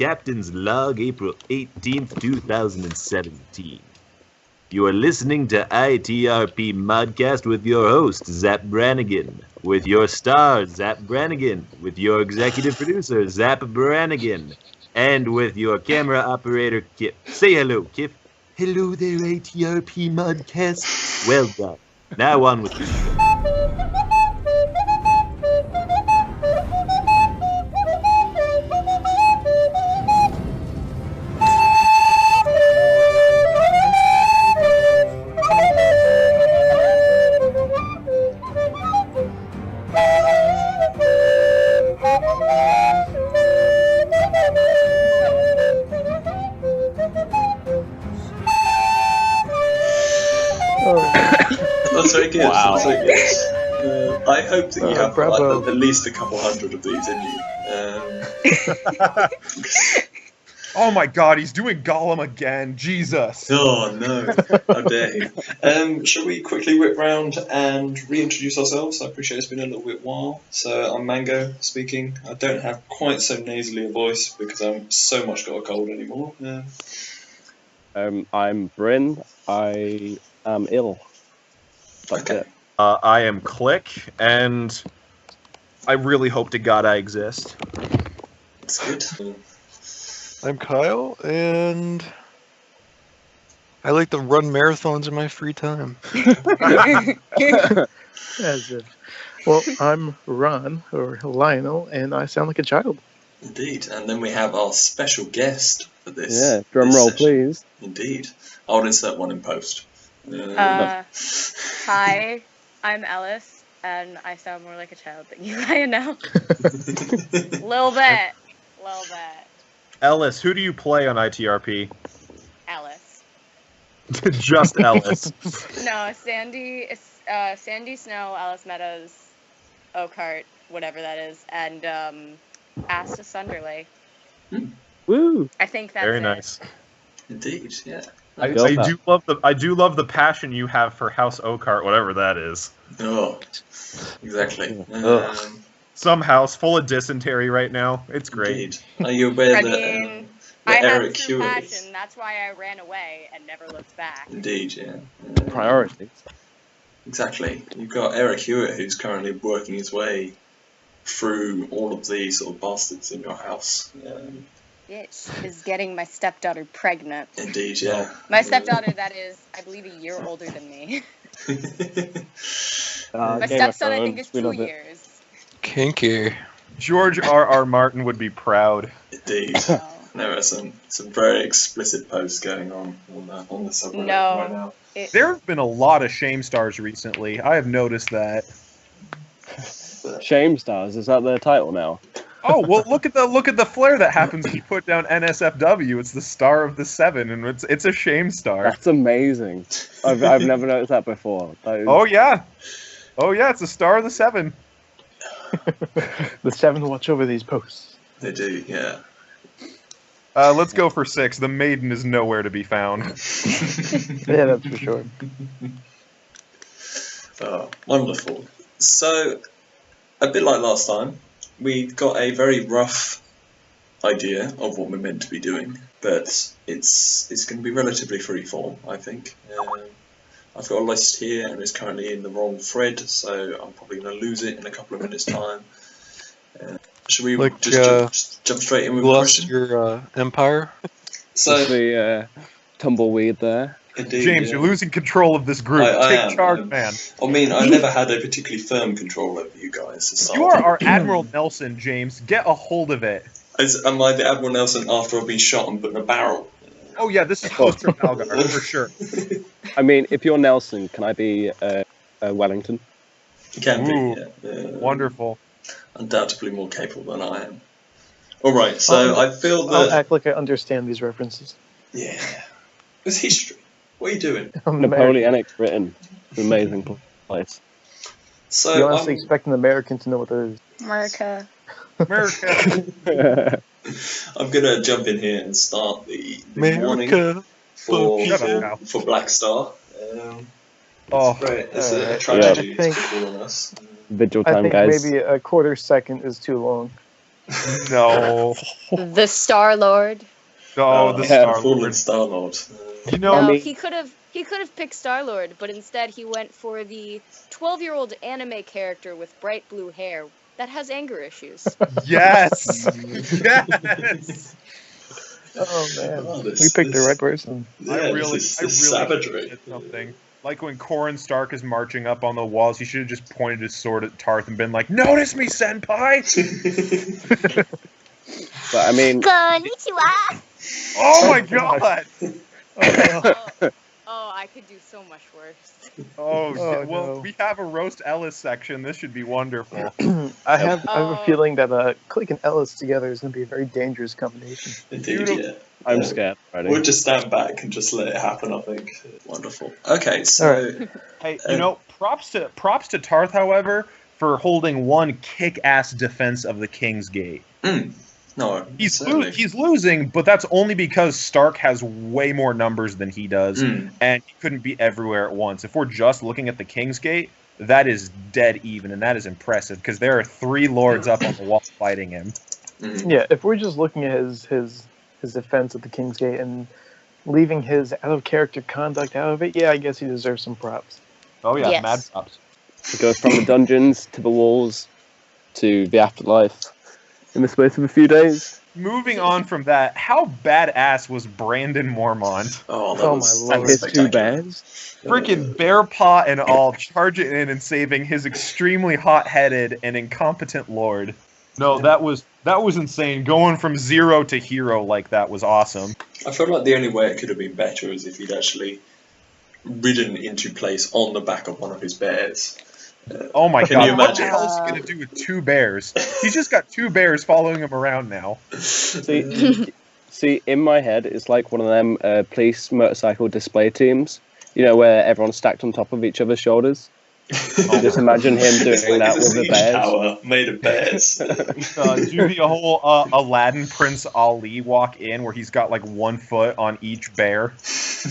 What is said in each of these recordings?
Captain's Log, April 18th, 2017. You are listening to ITRP Modcast with your host, Zap Brannigan, with your star, Zap Brannigan, with your executive producer, Zap Brannigan, and with your camera operator, Kip. Say hello, Kip. Hello there, ITRP Modcast. Well done. Now on with the show. That's very good. Wow. That's very good. I hope that you have bravo. at least a couple hundred of these in you. Oh my god, he's doing Gollum again. Jesus. Oh no, how dare you. Shall we quickly whip round and reintroduce ourselves? I appreciate it's been a little bit while. So I'm Mango speaking. I don't have quite so nasally a voice because I'm so much got a cold anymore. I'm Bryn. I am ill. That's Okay. it. I am Klick, and I really hope to God I exist. That's good. I'm Kyle, and I like to run marathons in my free time. As if. Well, I'm Ron, or Lyonel, and I sound like a child. Indeed. And then we have our special guest for this. Yeah, drum this roll, session. please. Indeed. I'll insert one in post. Hi, I'm Elys, and I sound more like a child than you, Lyonel. Little bit. Elys, who do you play on ITRP? Elys. Just Elys. No, Sandy Snow, Alice Meadows, Oakhart, whatever that is, and Asta Sunderley. Woo! I think that's Very it. nice. Indeed, yeah. I Feel that. do love the passion you have for House Oakhart, whatever that is. Oh, exactly. Some house full of dysentery right now. It's great. Indeed. Are you aware I that, mean, I that have Eric true Hewitt? passion. That's why I ran away and never looked back. Indeed, yeah. Priorities. Exactly. You've got Eric Hewitt, who's currently working his way through all of the sort of bastards in your house. Bitch is getting my stepdaughter pregnant. Indeed, yeah. My stepdaughter, that is, I believe, a year older than me. My Game of stepson, I think, Thrones, is we 2 love it. years. Kinky. George R.R. Martin would be proud. Indeed. There are some very explicit posts going on the subreddit No. right now. There have been a lot of shame stars recently. I have noticed that. Shame Stars, is that their title now? Oh well, look at the flare that happens when you put down NSFW. It's the star of the 7, and it's a shame star. That's amazing. I've never noticed that before. That is... Oh yeah, it's the star of the 7. The 7 watch over these posts. They do, yeah. Let's go for 6. The maiden is nowhere to be found. Yeah, that's for sure. Oh, wonderful. So, a bit like last time, we got a very rough idea of what we're meant to be doing, but it's going to be relatively freeform, I think. I've got a list here, and it's currently in the wrong thread, so I'm probably going to lose it in a couple of minutes' time. Should we just jump straight in with a Lost question? your empire? So, the tumbleweed there. indeed, James, yeah. you're losing control of this group. I Take am, charge, man. I mean, I never had a particularly firm control over you guys. So You are our Admiral Nelson, James. Get a hold of it. Am I the Admiral Nelson after I've been shot and put in a barrel? Oh yeah, this is post Trafalgar for sure. I mean, if you're Nelson, can I be Wellington? You can Ooh, be, yeah. Wonderful. Undoubtedly more capable than I am. Alright, so I feel I'll that... act like I understand these references. Yeah. It's history. What are you doing? I'm American. Napoleonic Britain. Amazing place. So, You honestly expect an American to know what that is? America. America. I'm going to jump in here and start the warning America. for Shut up now. Blackstar. Oh, Right, it's alright. a tragedy I think- to fall on us. Vigil I time, think guys. maybe a quarter second is too long. No. The Star Lord. Oh, the yeah. Star Fallen Lord. Star Lord. You know, I No, mean- he could have picked Star Lord, but instead he went for the 12-year-old anime character with bright blue hair that has anger issues. yes. Yes. Oh man, Oh, we picked the right person. Yeah, I really this is savagery. Did something. Like when Corran Stark is marching up on the walls, he should have just pointed his sword at Tarth and been like, "Notice me, senpai!" But I mean, Konnichiwa! Oh my god! Oh, I could do so much worse. Oh, Oh, yeah. Well, no. we have a roast Elys section. This should be wonderful. I have a Oh. feeling that Klick and Elys together is going to be a very dangerous combination. Indeed, Beautiful. yeah. I'm Yeah. scared already. We'll just stand back and just let it happen, I think. Wonderful. Okay, so... Hey, you know, props to Tarth, however, for holding one kick-ass defense of the King's Gate. No, He's certainly. he's losing, but that's only because Stark has way more numbers than he does, and he couldn't be everywhere at once. If we're just looking at the King's Gate, that is dead even, and that is impressive because there are 3 lords up on the wall fighting him. Yeah, if we're just looking at his defense at the King's Gate and leaving his out of character conduct out of it, yeah, I guess he deserves some props. Oh yeah, Yes. mad props. He goes from the dungeons to the walls to the afterlife in the space of a few days. Moving on from that, how badass was Brandon Mormont? Oh, that Oh, was my lord. His 2 spectacular. bears. Freaking bear paw and all, charging in and saving his extremely hot-headed and incompetent lord. No, that was insane. Going from 0 to hero like that was awesome. I feel like the only way it could have been better is if he'd actually ridden into place on the back of one of his bears. Oh my Can god, you what the imagine? hell is he gonna do with 2 bears? He's just got 2 bears following him around now. See, in my head, it's like one of them police motorcycle display teams. You know, where everyone's stacked on top of each other's shoulders. Just imagine him It's doing like that a with the siege bears. tower made of bears. Do the whole Aladdin Prince Ali walk in where he's got like 1 foot on each bear.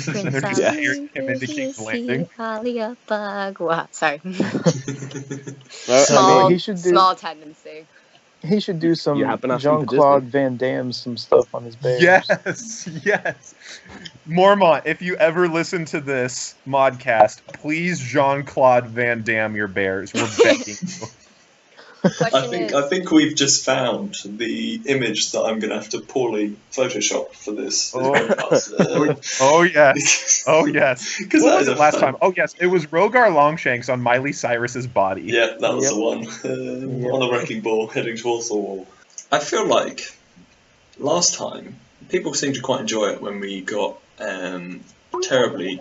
And they're just carrying him into King's Landing. Sorry. Well, Small, he should do- small tendency. He should do some You happen to ask him for Jean-Claude Van Damme some stuff on his bears. Yes. Mormont, if you ever listen to this modcast, please Jean-Claude Van Damme your bears. We're begging you. Question I think we've just found the image that I'm going to have to poorly Photoshop for this podcast. Oh yes. Oh yes. Because What that was is it last time? Oh yes, it was Rogar Longshanks on Miley Cyrus's body. Yeah, that was Yep. the one. On a wrecking ball heading towards the wall. I feel like last time people seemed to quite enjoy it when we got terribly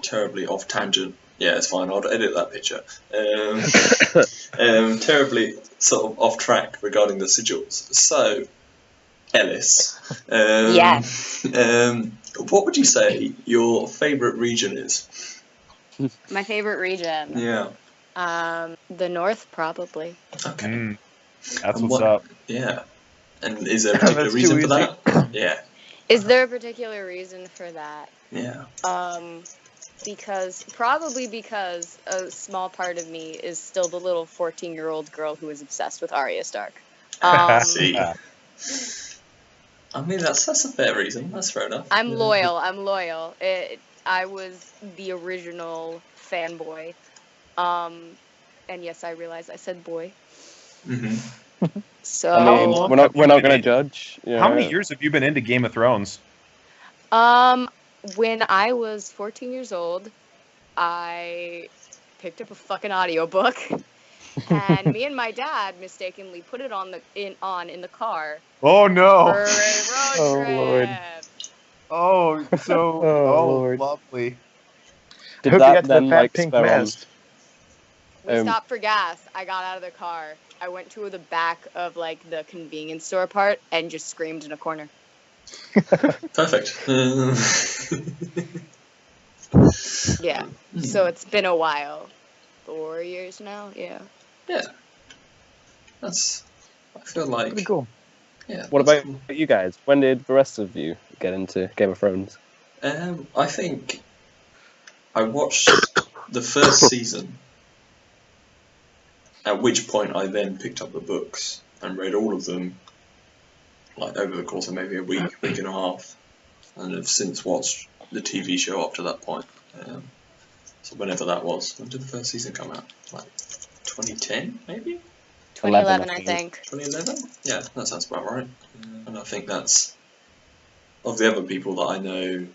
off tangent. Yeah, it's fine. I'll edit that picture. Terribly sort of off track regarding the sigils. So, Elys. Yes. What would you say your favourite region is? My favorite region. Yeah. The North, probably. Okay. That's And what's what- up. Yeah. And is there a particular That's reason too for that? Yeah. Is there a particular reason for that? Yeah. Because a small part of me is still the little 14-year-old girl who is obsessed with Arya Stark. See. I mean, that's a fair reason. That's fair enough. I'm loyal. I was the original fanboy. And yes, I realize I said boy. Mm-hmm. So I mean, long we're not have you going to been in- judge. You How know. many years have you been into Game of Thrones? when I was 14 years old, I picked up a fucking audiobook. And me and my dad mistakenly put it on in the car Oh for no! a road Oh, trip. Lord. Oh, so Lord. lovely. Did Hope you that got to then that fat like pink spell on? mast. We stopped for gas. I got out of the car. I went to the back of like the convenience store part and just screamed in a corner. Perfect. Yeah. So it's been a while. 4 years now. Yeah. Yeah. That's. I feel like. Pretty cool. Yeah. What that's about cool. you guys? When did the rest of you get into Game of Thrones? I think I watched the first season, at which point I then picked up the books and read all of them like over the course of maybe a week and a half, and have since watched the TV show up to that point. So whenever that was, when did the first season come out? Like 2010, maybe? 2011, I think. 2011? Yeah, that sounds about right. And I think that's, of the other people that I know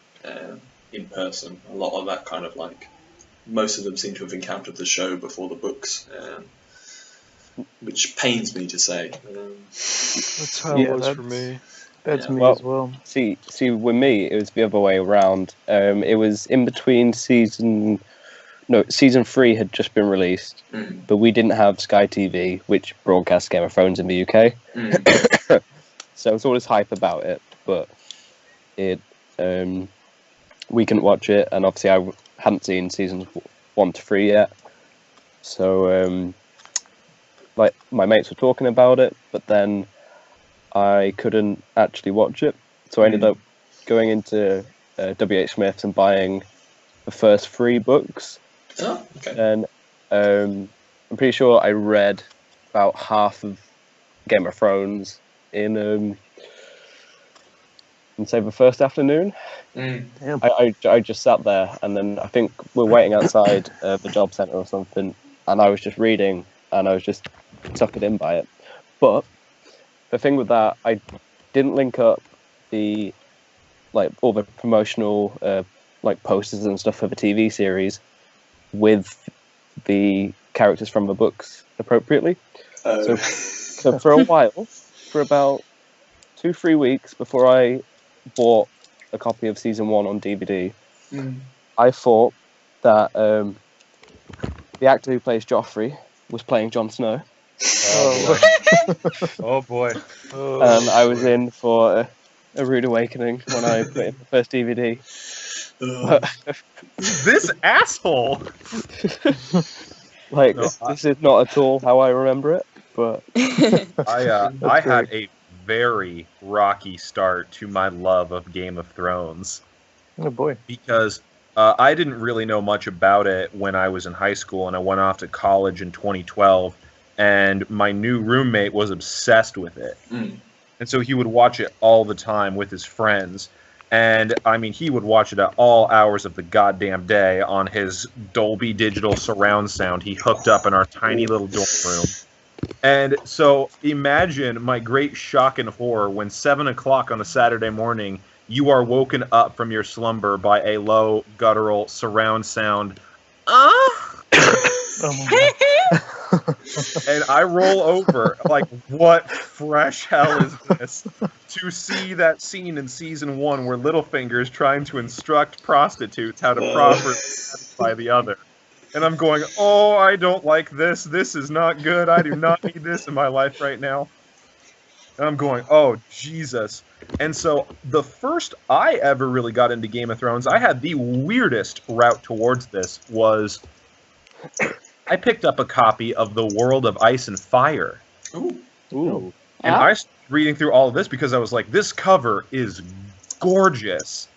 in person, a lot of that kind of like, most of them seem to have encountered the show before the books, which pains me to say. That's how it was for me. That's me Well, as well. See, with me, it was the other way around. It was in between season 3 had just been released, but we didn't have Sky TV, which broadcasts Game of Thrones in the UK. So it's all this hype about it, but we couldn't watch it, and obviously I hadn't seen seasons 1 to 3 yet. So like my mates were talking about it, but then I couldn't actually watch it, so I ended up going into W.H. Smith's and buying the first 3 books. Oh, okay. And I'm pretty sure I read about half of Game of Thrones in say the first afternoon. I just sat there, and then I think we're waiting outside the job centre or something, and I was just reading, and I was just sucked in by it. But the thing with that, I didn't link up the all the promotional posters and stuff for the TV series with the characters from the books appropriately. So for a while, for about 2-3 weeks before I bought a copy of season 1 on DVD, I thought that the actor who plays Joffrey was playing Jon Snow. Oh boy. And I was in for a rude awakening when I put in the first DVD. This asshole! This is not at all how I remember it, but I had a very rocky start to my love of Game of Thrones. Oh boy. Because I didn't really know much about it when I was in high school, and I went off to college in 2012, and my new roommate was obsessed with it. And so he would watch it all the time with his friends. And, I mean, he would watch it at all hours of the goddamn day on his Dolby Digital surround sound he hooked up in our tiny little dorm room. And so imagine my great shock and horror when 7 o'clock on a Saturday morning, you are woken up from your slumber by a low, guttural surround sound. And I roll over, like, what fresh hell is this? To see that scene in season 1 where Littlefinger is trying to instruct prostitutes how to properly satisfy the other. And I'm going, oh, I don't like this. This is not good. I do not need this in my life right now. And I'm going, oh, Jesus. And so the first I ever really got into Game of Thrones, I had the weirdest route towards this was I picked up a copy of The World of Ice and Fire. Ooh. And I started reading through all of this because I was like, this cover is gorgeous.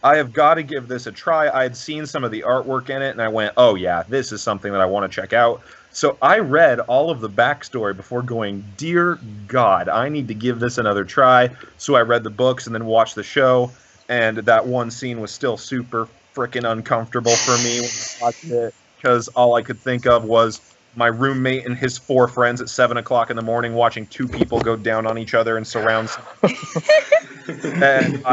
I have got to give this a try. I had seen some of the artwork in it, and I went, oh yeah, this is something that I want to check out. So I read all of the backstory before going, dear God, I need to give this another try. So I read the books and then watched the show, and that one scene was still super freaking uncomfortable for me when I watched it, because all I could think of was my roommate and his 4 friends at 7 o'clock in the morning watching 2 people go down on each other in surround sound. And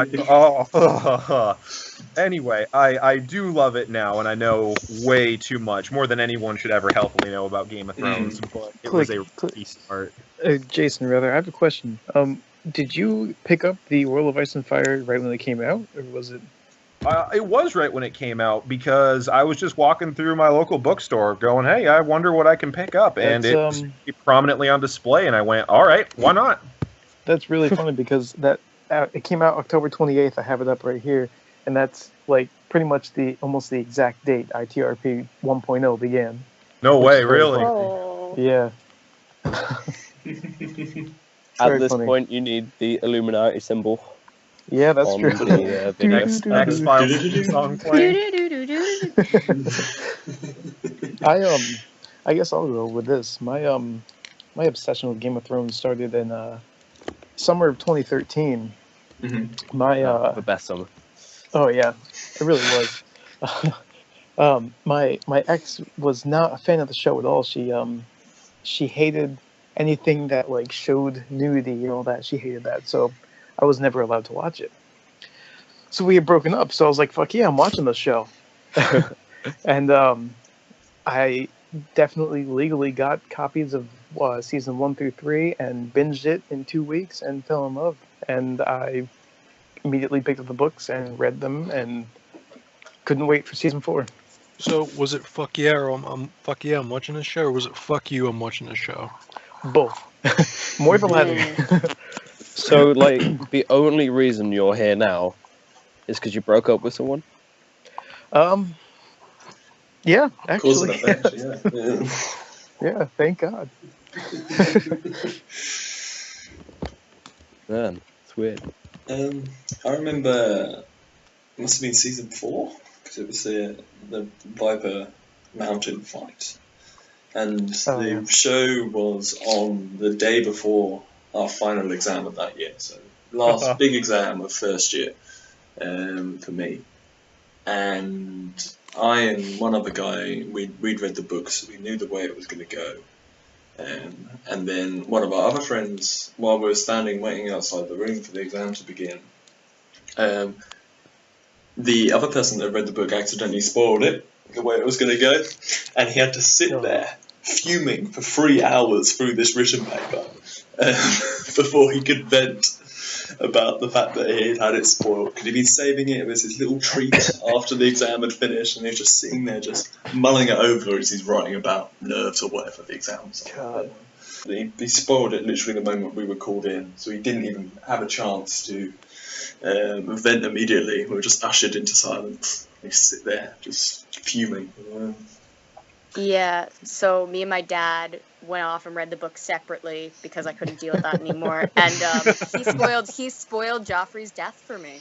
anyway, I do love it now, and I know way too much, more than anyone should ever healthily know about Game of Thrones, but it was a really smart. Jason, rather, I have a question. Did you pick up the World of Ice and Fire right when it came out, or was it? It was right when it came out, because I was just walking through my local bookstore going, hey, I wonder what I can pick up. And it was prominently on display, and I went, all right, why not? That's really funny, because it came out October 28th. I have it up right here. And that's like pretty much almost the exact date ITRP 1.0 began. No way, really? Oh. Yeah. At this point, you need the Illuminati symbol. Yeah, that's true. The X-Files song playing. I guess I'll go with this. My obsession with Game of Thrones started in summer of 2013. Mm-hmm. The best summer. Oh yeah, it really was. My ex was not a fan of the show at all. She hated anything that like showed nudity and all that. She hated that, so I was never allowed to watch it. So we had broken up. So I was like, "Fuck yeah, I'm watching this show," and I definitely legally got copies of season 1 through 3 and binged it in 2 weeks and fell in love. And I immediately picked up the books and read them and couldn't wait for season 4. So was it fuck yeah or fuck yeah I'm watching this show, or was it fuck you I'm watching this show? Both. More the latter. So, like, the only reason you're here now is because you broke up with someone? Yeah, actually. Cause and effect, yeah. Yeah, thank God. Man, it's weird. I remember it must have been season 4 because it was the Viper Mountain fight, and the show was on the day before our final exam of that year. So last big exam of first year for me, and I and one other guy we'd read the books, we knew the way it was going to go. And then one of our other friends, while we were standing waiting outside the room for the exam to begin, the other person that read the book accidentally spoiled it, the way it was going to go, and he had to sit there fuming for 3 hours through this written paper before he could vent about the fact that he had it spoiled, because he'd been saving it. It was his little treat after the exam had finished, and he was just sitting there just mulling it over as he's writing about nerves or whatever the exam was on. He spoiled it literally the moment we were called in, so he didn't even have a chance to vent immediately. We were just ushered into silence. He sit there just fuming. Yeah, so me and my dad went off and read the book separately because I couldn't deal with that anymore. And he spoiled Joffrey's death for me.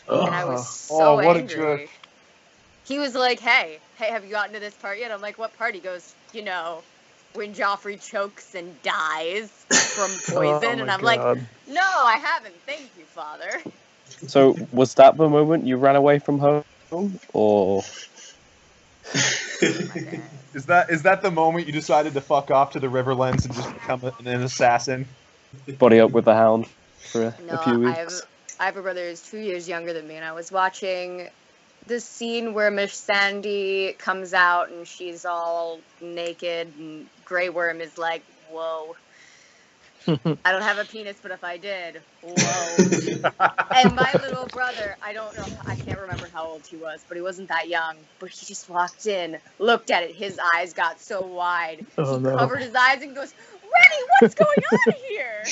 And I was so what angry. a jerk. He was like, hey, have you gotten to this part yet? I'm like, what part? He goes, when Joffrey chokes and dies from poison. And I'm like, no, I haven't. Thank you, Father. So, was that the moment you ran away from home, or...? Is that the moment you decided to fuck off to the Riverlands and just become an assassin? Body up with the Hound for a few weeks? I have a brother who's 2 years younger than me, and I was watching the scene where Miss Sandy comes out and she's all naked, and Grey Worm is like, whoa. I don't have a penis, but if I did, whoa. And my little brother, I can't remember how old he was, but he wasn't that young. But he just walked in, looked at it, his eyes got so wide. He covered his eyes and goes, Rennie, what's going on here?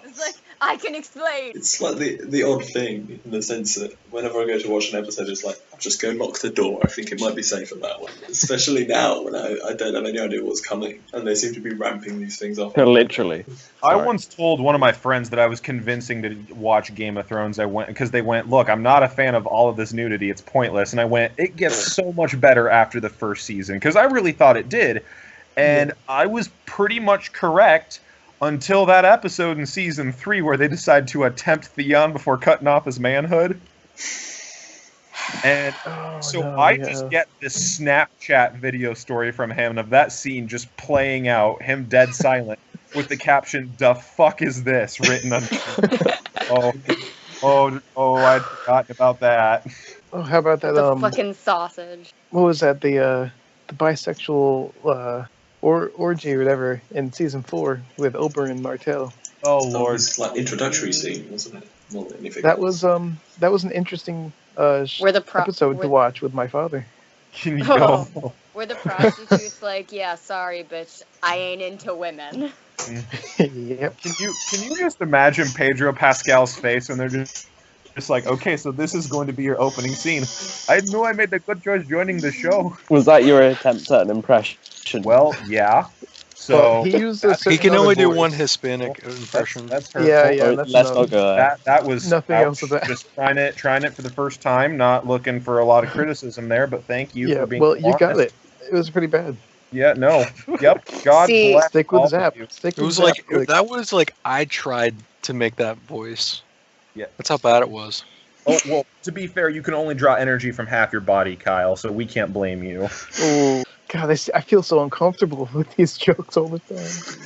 It's like, I can explain. It's like the odd thing in the sense that whenever I go to watch an episode, it's like, I'll just go lock the door. I think it might be safer that way. Especially now when I don't have any idea what's coming. And they seem to be ramping these things up. Literally. I once told one of my friends that I was convincing to watch Game of Thrones. Because they went, look, I'm not a fan of all of this nudity. It's pointless. And I went, it gets so much better after the first season. Because I really thought it did. And I was pretty much correct. Until that episode in season 3 where they decide to attempt Theon before cutting off his manhood. And I just get this Snapchat video story from him of that scene just playing out, him dead silent, with the caption, "The fuck is this?" written on. I'd forgotten about that. Oh, how about that? The fucking sausage. What was that? The bisexual orgy or whatever in season 4 with Oberyn and Martell. Oh Lord! It's like introductory scene, wasn't it? More than anything. That was an interesting episode to watch with my father. Can you go? Where the prostitute's like, yeah, sorry, bitch, I ain't into women. Yep. Can you just imagine Pedro Pascal's face when they're just like, okay, so this is going to be your opening scene. I knew I made a good choice joining the show. Was that your attempt at an impression? Well, yeah. So he can only do one Hispanic impression. That's her. Yeah. Let's not go there. That was nothing else with that. Just trying it for the first time. Not looking for a lot of criticism there, but thank you for being. Well, you got it. It was pretty bad. Yeah, no. Yep. God See, bless Stick all with of Zap. you. Stick It with was Zap. like that was like I tried to make that voice. Yeah. That's how bad it was. Oh, well, to be fair, you can only draw energy from half your body, Kyle, so we can't blame you. Oh God, I feel so uncomfortable with these jokes all the time.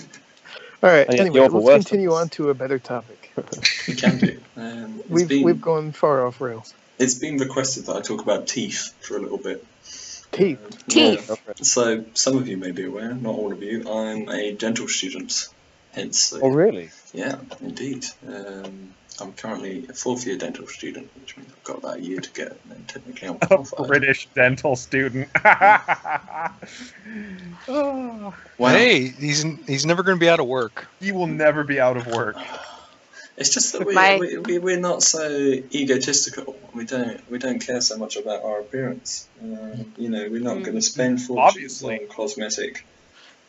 All right. And Anyway, you're the let's worst continue of us. on to a better topic. We can do. We've gone far off rails. It's been requested that I talk about teeth for a little bit. Teeth. Teeth. So some of you may be aware, not all of you. I'm a dental student, hence. Oh, really? Yeah, indeed. I'm currently a 4th year dental student, which means I've got about a year to go, and then technically I'm A qualified. British dental student. Oh, Wow. Hey, he's never going to be out of work. he will never be out of work. It's just that My- we're not so egotistical. We don't care so much about our appearance. We're not going to spend fortunes Obviously. on cosmetic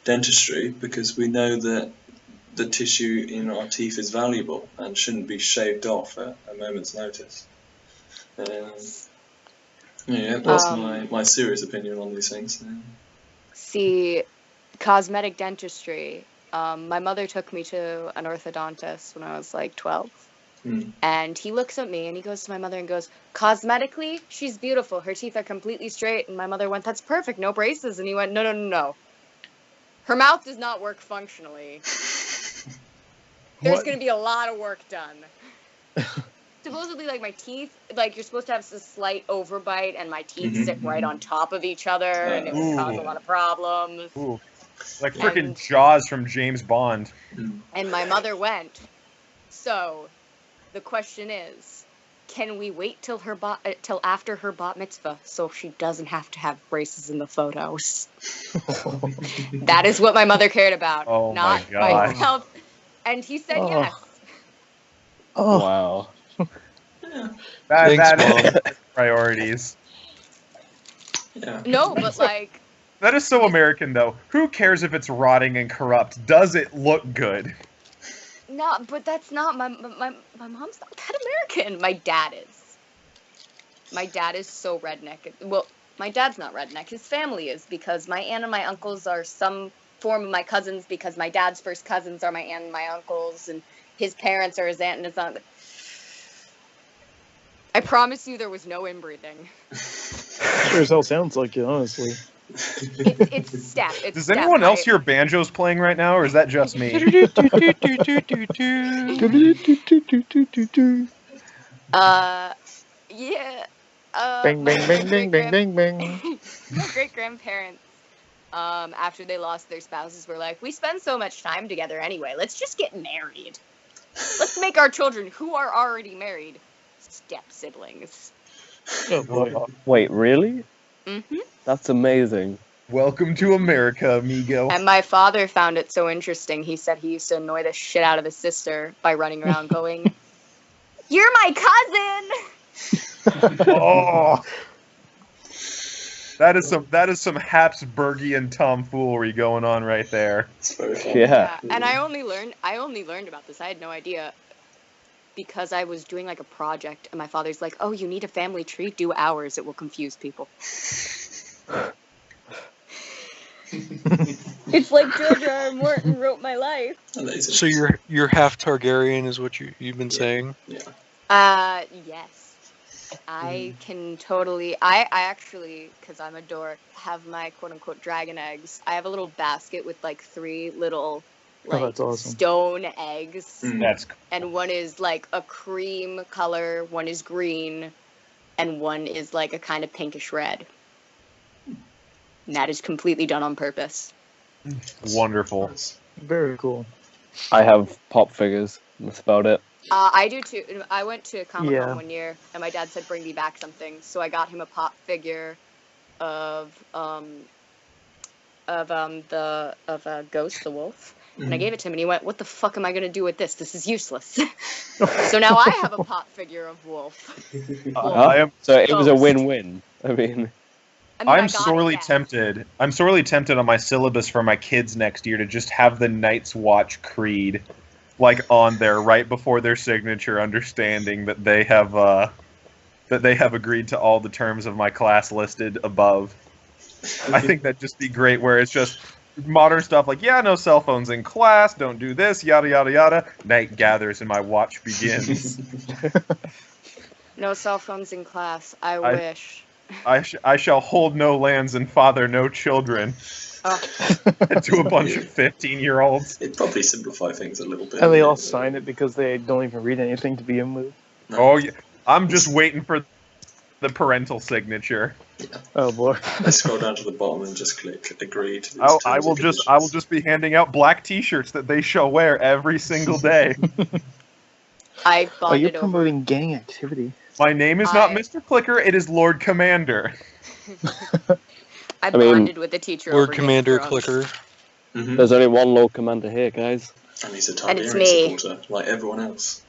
dentistry because we know that the tissue in our teeth is valuable and shouldn't be shaved off at a moment's notice. That's my serious opinion on these things. See, cosmetic dentistry. My mother took me to an orthodontist when I was like 12. And he looks at me and he goes to my mother and goes, cosmetically, she's beautiful. Her teeth are completely straight. And my mother went, that's perfect. No braces. And he went, no. Her mouth does not work functionally. There's going to be a lot of work done. Supposedly, like, my teeth, like, you're supposed to have a slight overbite and my teeth sit right on top of each other and it would cause a lot of problems. Ooh. Like freaking Jaws from James Bond. And my mother went, so the question is, can we wait till till after her bat mitzvah so she doesn't have to have braces in the photos? That is what my mother cared about, Oh not my God. health. And he said yes. Oh, Wow. Thanks, That Mom. is priorities. Yeah. No, but like, That is so American, though. Who cares if it's rotting and corrupt? Does it look good? no, but that's not my mom's not that American. My dad is. My dad is so redneck. Well, my dad's not redneck. His family is, because my aunt and my uncles are some form of my cousins, because my dad's first cousins are my aunt and my uncles, and his parents are his aunt and his uncle. I promise you there was no inbreeding. sure as hell sounds like it, honestly. It's step. It's Does step. anyone else hear banjos playing right now, or is that just me? Yeah. Bang, bang, bang, bang, bang, bang, bang. My great grandparents, after they lost their spouses, were like, we spend so much time together anyway. Let's just get married. Let's make our children, who are already married, step siblings. Oh boy. Wait, really? Mm-hmm. That's amazing. Welcome to America, amigo. And my father found it so interesting. He said he used to annoy the shit out of his sister by running around going, "You're my cousin!" Oh, that is some Habsburgian tomfoolery going on right there. It's very fun. Yeah. And I only learned about this. I had no idea, because I was doing like a project and my father's like, "Oh, you need a family tree? Do ours. It will confuse people." It's like George R. R. Martin wrote my life. So you're half Targaryen, is what you've been saying? Yeah. Yes. I can totally. I actually, because I'm a dork, have my quote unquote dragon eggs. I have a little basket with like 3 little like that's awesome. stone eggs. That's cool. And one is like a cream color, one is green, and one is like a kind of pinkish red. And that is completely done on purpose. Wonderful. Very cool. I have pop figures. That's about it. I do too. I went to Comic-Con Yeah. one year, and my dad said, "Bring me back something." So I got him a pop figure of Ghost the wolf, and I gave it to him, and he went, "What the fuck am I gonna do with this? This is useless." So now I have a pop figure of Wolf. So it was a Ghost. win-win. I mean, I mean, I I'm got sorely it, yes. tempted. I'm sorely tempted on my syllabus for my kids next year to just have the Night's Watch Creed, like on there right before their signature, understanding that they have agreed to all the terms of my class listed above. I think that'd just be great, where it's just modern stuff like, yeah, no cell phones in class, don't do this, yada, yada, yada. Night gathers and my watch begins. No cell phones in class. I wish. I shall hold no lands and father no children. Oh. To a bunch of 15-year-olds. It'd probably simplify things a little bit. And they all sign it because they don't even read anything to begin with. No. Oh, yeah. I'm just waiting for the parental signature. Yeah. Oh boy. I scroll down to the bottom and just click agree to these Oh, terms and I will just be handing out black T-shirts that they shall wear every single day. I Oh, you're bonded over. promoting gang activity. My name is not Mr. Clicker, it is Lord Commander. I mean, bonded with the teacher. Lord over Commander Game of Thrones. Clicker. Mm-hmm. There's only one Lord Commander here, guys. And he's a And it's Targaryen me. supporter, like everyone else.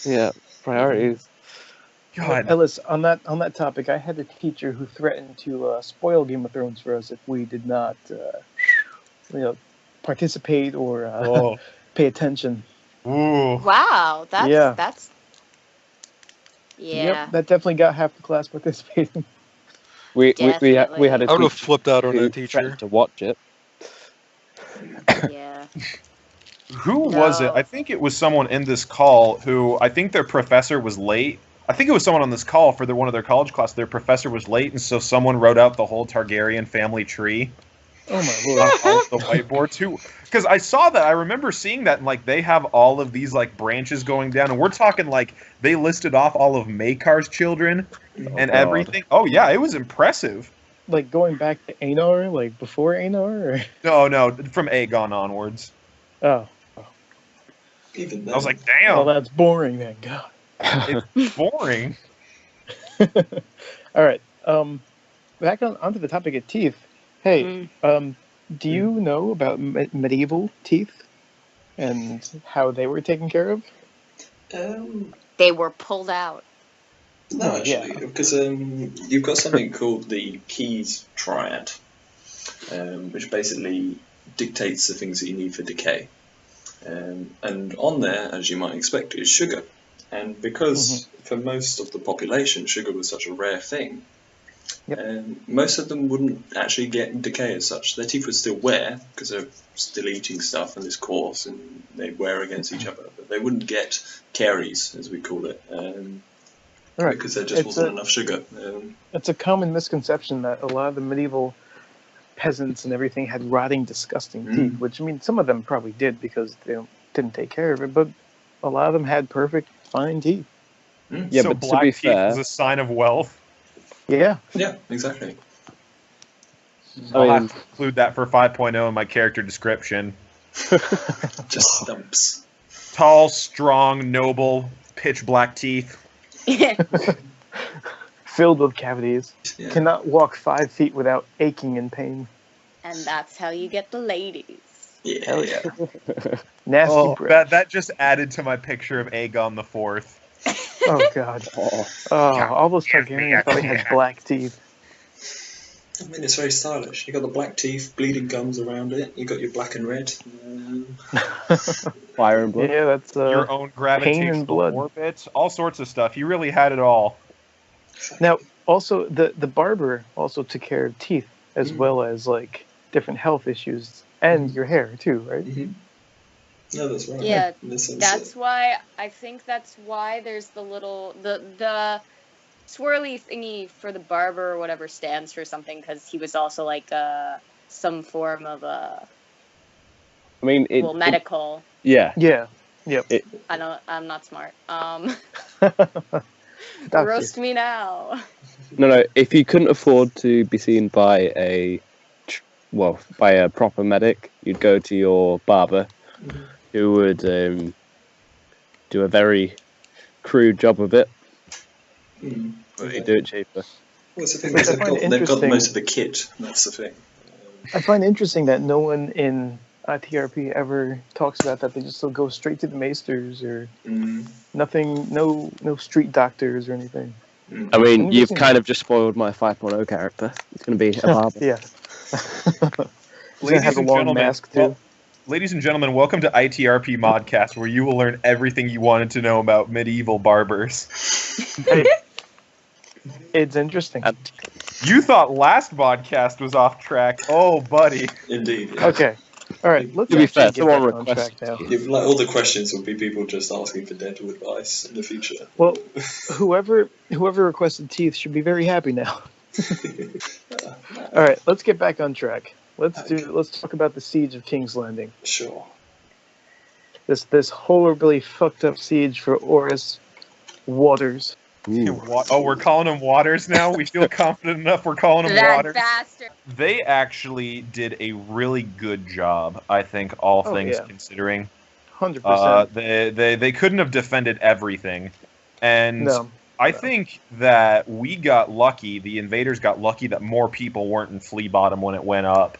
Yeah, priorities. God. Elys, on that topic, I had a teacher who threatened to spoil Game of Thrones for us if we did not, participate or Oh. pay attention. Ooh. Wow, that's Yeah. that's. Yeah. Yep, that definitely got half the class participating. We had a Definitely. I would have teacher flipped out on who that teacher. threatened to watch it. Yeah. Who was it? No. I think it was someone in this call who, I think their professor was late. I think it was someone on this call for one of their college class. Their professor was late, and so someone wrote out the whole Targaryen family tree Oh my on lord. all of the whiteboards. Because I saw that, I remember seeing that, and like they have all of these like branches going down, and we're talking like they listed off all of Maekar's children and God. everything. Oh yeah, it was impressive. Like going back to Aenor, like before Aenor, No, from Aegon onwards. or Even then. I was like, well, damn, that's boring then. God. it's boring. All right. Back onto the topic of teeth. Hey, do you know about medieval teeth and how they were taken care of? They were pulled out. No, actually, because you've got something called the keys triad, which basically dictates the things that you need for decay. And on there, as you might expect, is sugar. And because for most of the population, sugar was such a rare thing, most of them wouldn't actually get decay as such. Their teeth would still wear, because they're still eating stuff and it's coarse, and they'd wear against each other. But they wouldn't get caries, as we call it, because there just wasn't enough sugar. It's a common misconception that a lot of the medieval peasants and everything had rotting, disgusting teeth, which, I mean, some of them probably did because they didn't take care of it, but a lot of them had perfect, fine teeth. Yeah, So but to black be teeth fair, is a sign of wealth. Yeah. Yeah, exactly. I'll I have to include that for 5.0 in my character description. Just stumps. Tall, strong, noble, pitch black teeth. Filled with cavities. Yeah. Cannot walk 5 feet without aching in pain. And that's how you get the ladies. Yeah. Hell yeah. Nasty Oh, breath. that just added to my picture of Aegon the Fourth. Oh, God. All those Targaryens probably had black teeth. I mean, it's very stylish. You got the black teeth, bleeding gums around it. You got your black and red. fire and blood. Yeah, that's Your own pain gravitational and blood. orbit, all sorts of stuff. You really had it all. Now, also, the barber also took care of teeth as well as, like, different health issues. And your hair, too, right? Mm-hmm. No, that's right. Yeah, In the sense That's that- why I think that's why there's the little the swirly thingy for the barber or whatever stands for something, because he was also like some form of I mean, medical. yeah. Yeah. Yep. I'm not smart. Doctor. Roast me now. No. If you couldn't afford to be seen by a proper medic, you'd go to your barber, who would do a very crude job of it. But they do it cheaper. Well, it's the thing. Which I They've find got interesting. most of the kit. That's the thing. I find it interesting that no one in ITRP ever talks about that. They just still go straight to the maesters or nothing, no street doctors or anything. I mean, you've Interesting. kind of just spoiled my 5.0 character. It's going to be a barber. Yeah. He's gonna have a long mask too. Ladies and gentlemen, welcome to ITRP Modcast, where you will learn everything you wanted to know about medieval barbers. It's interesting. And You thought last podcast was off track. Oh, buddy. Indeed. Yeah. Okay. All right. Let's To be fair, actually get someone back on track requested now. to If, like, all the questions will be people just asking for dental advice in the future. Well, whoever requested teeth should be very happy now. All right. Let's get back on track. Let's talk about the siege of King's Landing. Sure. This horribly fucked up siege for Oris Waters. Oh, we're calling him Waters now? We feel confident enough we're calling him That Waters? bastard. They actually did a really good job, I think, all things considering. 100%. They couldn't have defended everything. And No. I think that we got lucky, the invaders got lucky that more people weren't in Flea Bottom when it went up.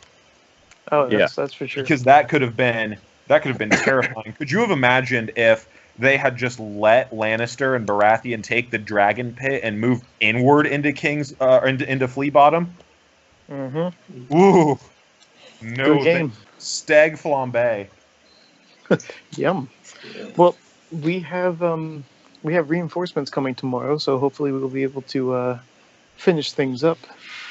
Oh, Yeah. that's for sure. Because that could have been terrifying. Could you have imagined if they had just let Lannister and Baratheon take the Dragon Pit and move inward into into Flea Bottom? Mm-hmm. Ooh, no, Good game. Stag flambe. Yum. Well, we have reinforcements coming tomorrow, so hopefully we'll be able to finish things up.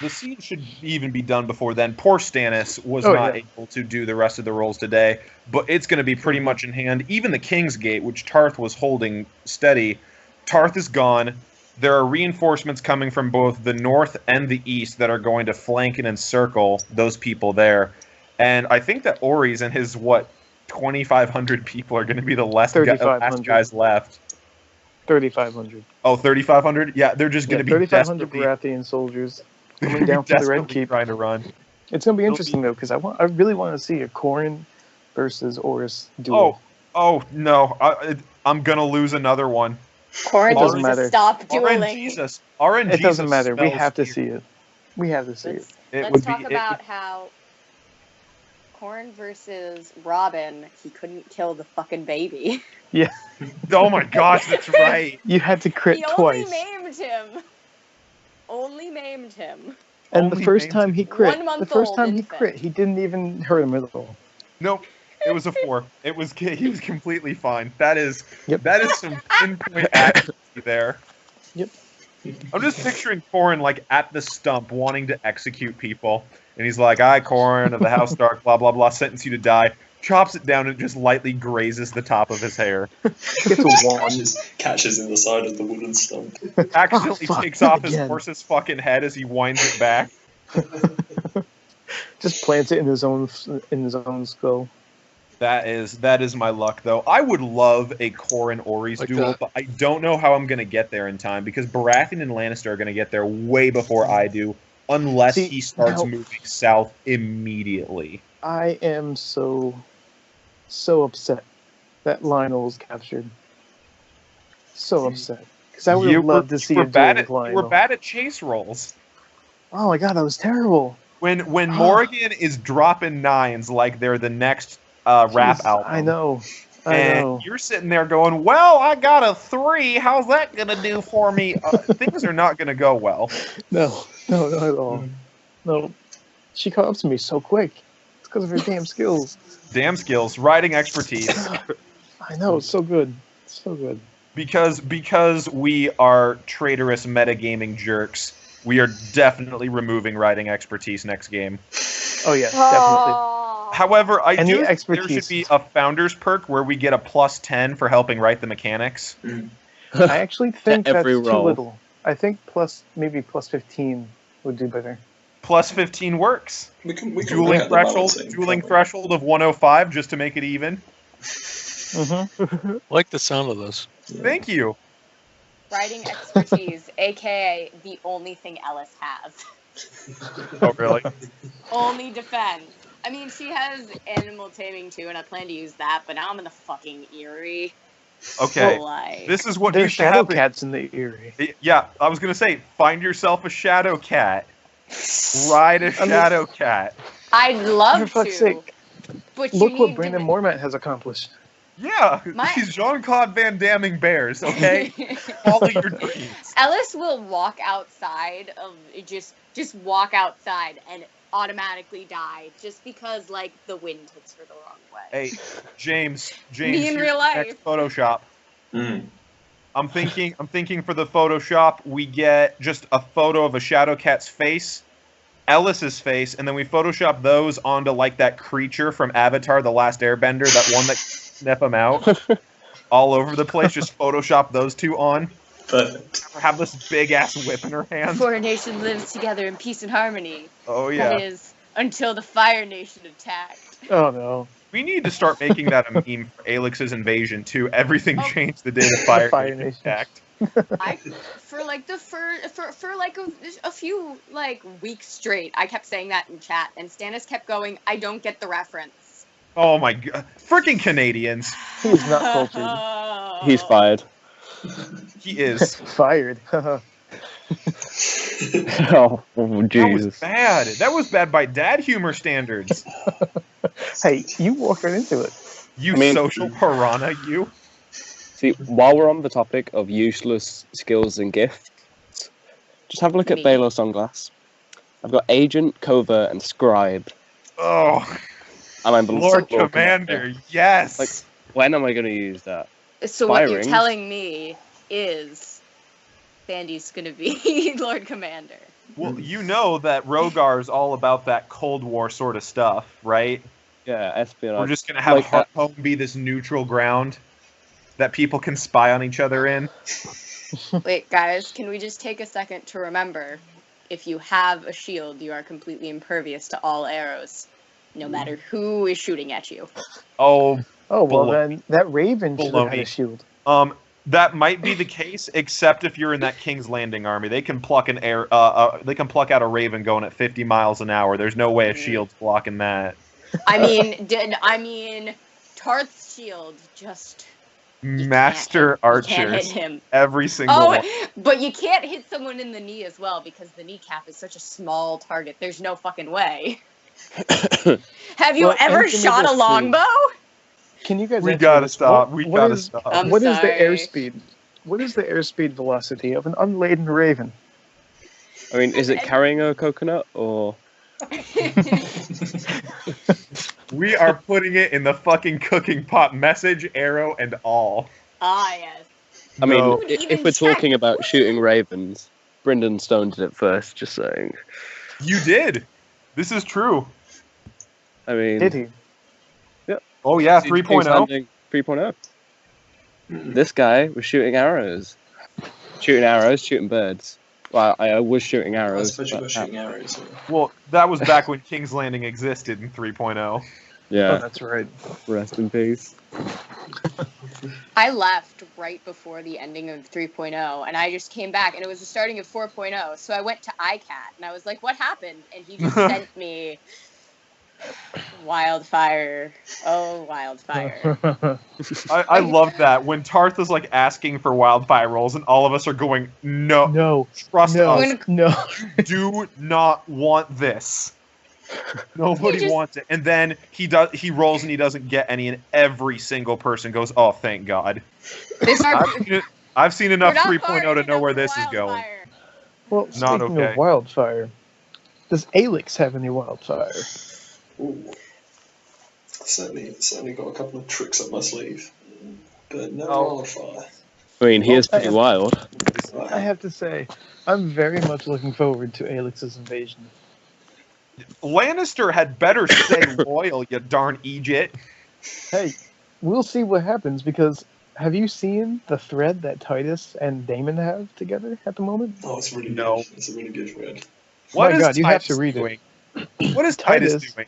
The siege should even be done before then. Poor Stannis was not able to do the rest of the roles today, but it's going to be pretty much in hand. Even the King's Gate, which Tarth was holding steady, Tarth is gone. There are reinforcements coming from both the north and the east that are going to flank and encircle those people there. And I think that Ori's and his, 2,500 people are going to be the last guys left. 3,500. Oh, 3,500? Yeah, they're just going to be 3,500 Baratheon soldiers coming down from the Red Keep. Trying to run. It's going to be interesting, though, because I really want to see a Corrin versus Oris duel. Oh no, I'm going to lose another one. Corrin doesn't needs to matter. stop dueling. It doesn't matter. We have to see it. We have to see it. Let's talk about how Corrin versus Robin, he couldn't kill the fucking baby. Yeah. Oh my gosh, that's right. You had to crit He twice. Only maimed him. And the first time he crit, 1 month the first old time he infant. crit, he didn't even hurt him at all. Nope. It was a 4. He was completely fine. That is some pinpoint accuracy there. Yep. I'm just picturing Corrin like at the stump wanting to execute people. And he's like, I, Corrin of the House Stark, blah, blah, blah, sentence you to die. Chops it down and just lightly grazes the top of his hair. Gets a wand. Catches in the side of the wooden stump. Accidentally fuck, takes off again. his horse's fucking head as he winds it back. Just plants it in his own skull. That is my luck, though. I would love a Corrin Oris Like duel, that. but I don't know how I'm going to get there in time, because Baratheon and Lannister are going to get there way before I do, unless See, he starts now- moving south immediately. I am so upset that Lyonel was captured. So upset. Because I would have loved to see you were a duel bad with at, you were Lyonel. bad at chase rolls. Oh my god, that was terrible. When Morrigan is dropping 9s like they're the next rap Jeez, album. I know. And you're sitting there going, well, I got a 3. How's that going to do for me? Things are not going to go well. No, not at all. No. She caught up to me so quick. It's because of her damn skills. Damn skills, riding expertise. I know, it's so good. It's so good. Because we are traitorous metagaming jerks, we are definitely removing riding expertise next game. Oh, yes, definitely. However, I Any do think there expertise. should be a founder's perk where we get a +10 for helping write the mechanics. I actually think that's every too roll. little. I think maybe plus 15 would do better. +15 works. We can look Dueling at the balancing, can't we? threshold of 105 just to make it even. Mm-hmm. Like the sound of this. Yeah. Thank you. Writing expertise, aka the only thing Elys has. Oh, really? Only defense. I mean, she has animal taming too, and I plan to use that, but now I'm in the fucking Eyrie. Okay. So, like, This is what There's used to shadow happen. cats in the Eyrie. Yeah, I was going to say, find yourself a shadow cat. Ride a shadow cat. I'd love For fuck's to. sake, But you look what need Brandon to- Mormont has accomplished. Yeah, My- he's Jean-Claude Van Damme-ing bears, okay? Follow your dreams. Elys will walk outside of just walk outside and automatically die just because like the wind hits her the wrong way. Hey, James, Me in here's real the life. next Photoshop. I'm thinking for the Photoshop, we get just a photo of a Shadowcat's face, Elys's face, and then we Photoshop those onto like that creature from Avatar: The Last Airbender, that one that sniff them out all over the place. Just Photoshop those two on. Perfect. Have this big ass whip in her hand. Four nations lives together in peace and harmony. Oh yeah. That is until the Fire Nation attacked. Oh no. We need to start making that a meme for Alex's invasion too. Everything changed the day the Fire Nation attacked. For like a few like weeks straight, I kept saying that in chat, and Stannis kept going, "I don't get the reference." Oh my god, freaking Canadians! He's not cultured. He's fired. He is Fired. Oh, That Jesus. was bad. That was bad by dad humor standards. Hey, you walked right into it. You I mean- social piranha, you. See, while we're on the topic of useless skills and gifts, just have a look at Me. Baelor Sunglass. I've got Agent, Covert, and Scribe. Oh, And I'm Lord Commander, yes. Like, when am I going to use that? So what you're Firings. telling me is Sandy's gonna be Lord Commander. Well, you know that Rogar's all about that Cold War sort of stuff, right? Yeah, espionage. We're just gonna have Like that. Hearthstone be this neutral ground that people can spy on each other in. Wait, guys, can we just take a second to remember, if you have a shield, you are completely impervious to all arrows, no matter who is shooting at you. Oh, Oh well, Baloney. then that Raven should have had Baloney. a shield. that might be the case, except if you're in that King's Landing army, they can pluck an air. They can pluck out a Raven going at 50 miles an hour. There's no way a shield's blocking that. I mean, Tarth's shield just Master you can't hit archers, him. every single one. But you can't hit someone in the knee as well because the kneecap is such a small target. There's no fucking way. Have you Well, ever Anthony shot a will see. longbow? Can you guys? We answer gotta this? stop. What- We what gotta is- stop. I'm What is the sorry. airspeed? What is the airspeed velocity of an unladen Raven? I mean, is it carrying a coconut or? We are putting it in the fucking cooking pot, message, arrow, and all. Ah, yes. I mean, No. Who'd if even we're check? talking about shooting ravens, Brynden Stone did it first. Just saying. You did. This is true. I mean, Did he? Oh yeah, King's 3.0. Landing 3.0. This guy was shooting arrows, shooting birds. Well, I was shooting I arrows. suppose you but- were shooting arrows. Well, that was back when King's Landing existed in 3.0. Oh, Yeah, that's right. rest in peace. I left right before the ending of 3.0, and I just came back, and it was the starting of 4.0. So I went to ICAT, and I was like, "What happened?" And he just sent me Wildfire. Oh, Wildfire. I love that when Tarth is like asking for Wildfire rolls, and all of us are going, "No, No, trust no, us, no. do not want this. Nobody just- wants it." And then he rolls and he doesn't get any, and every single person goes, "Oh, thank God." This I've seen enough we're not 3.0 far to know enough where for this is going. Wildfire. Well, Not speaking okay. of Wildfire, does Elys have any Wildfire? Ooh. Certainly got a couple of tricks up my sleeve, but no wildfire. I mean, he is Well, pretty wild. I have to say, I'm very much looking forward to Alex's invasion. Lannister had better stay loyal, you darn Egypt. Hey, we'll see what happens because have you seen the thread that Titus and Daemon have together at the moment? Oh, it's really No. good. It's a really good read. What My is God, you have Titus to read it. doing? What is Titus Titus- doing?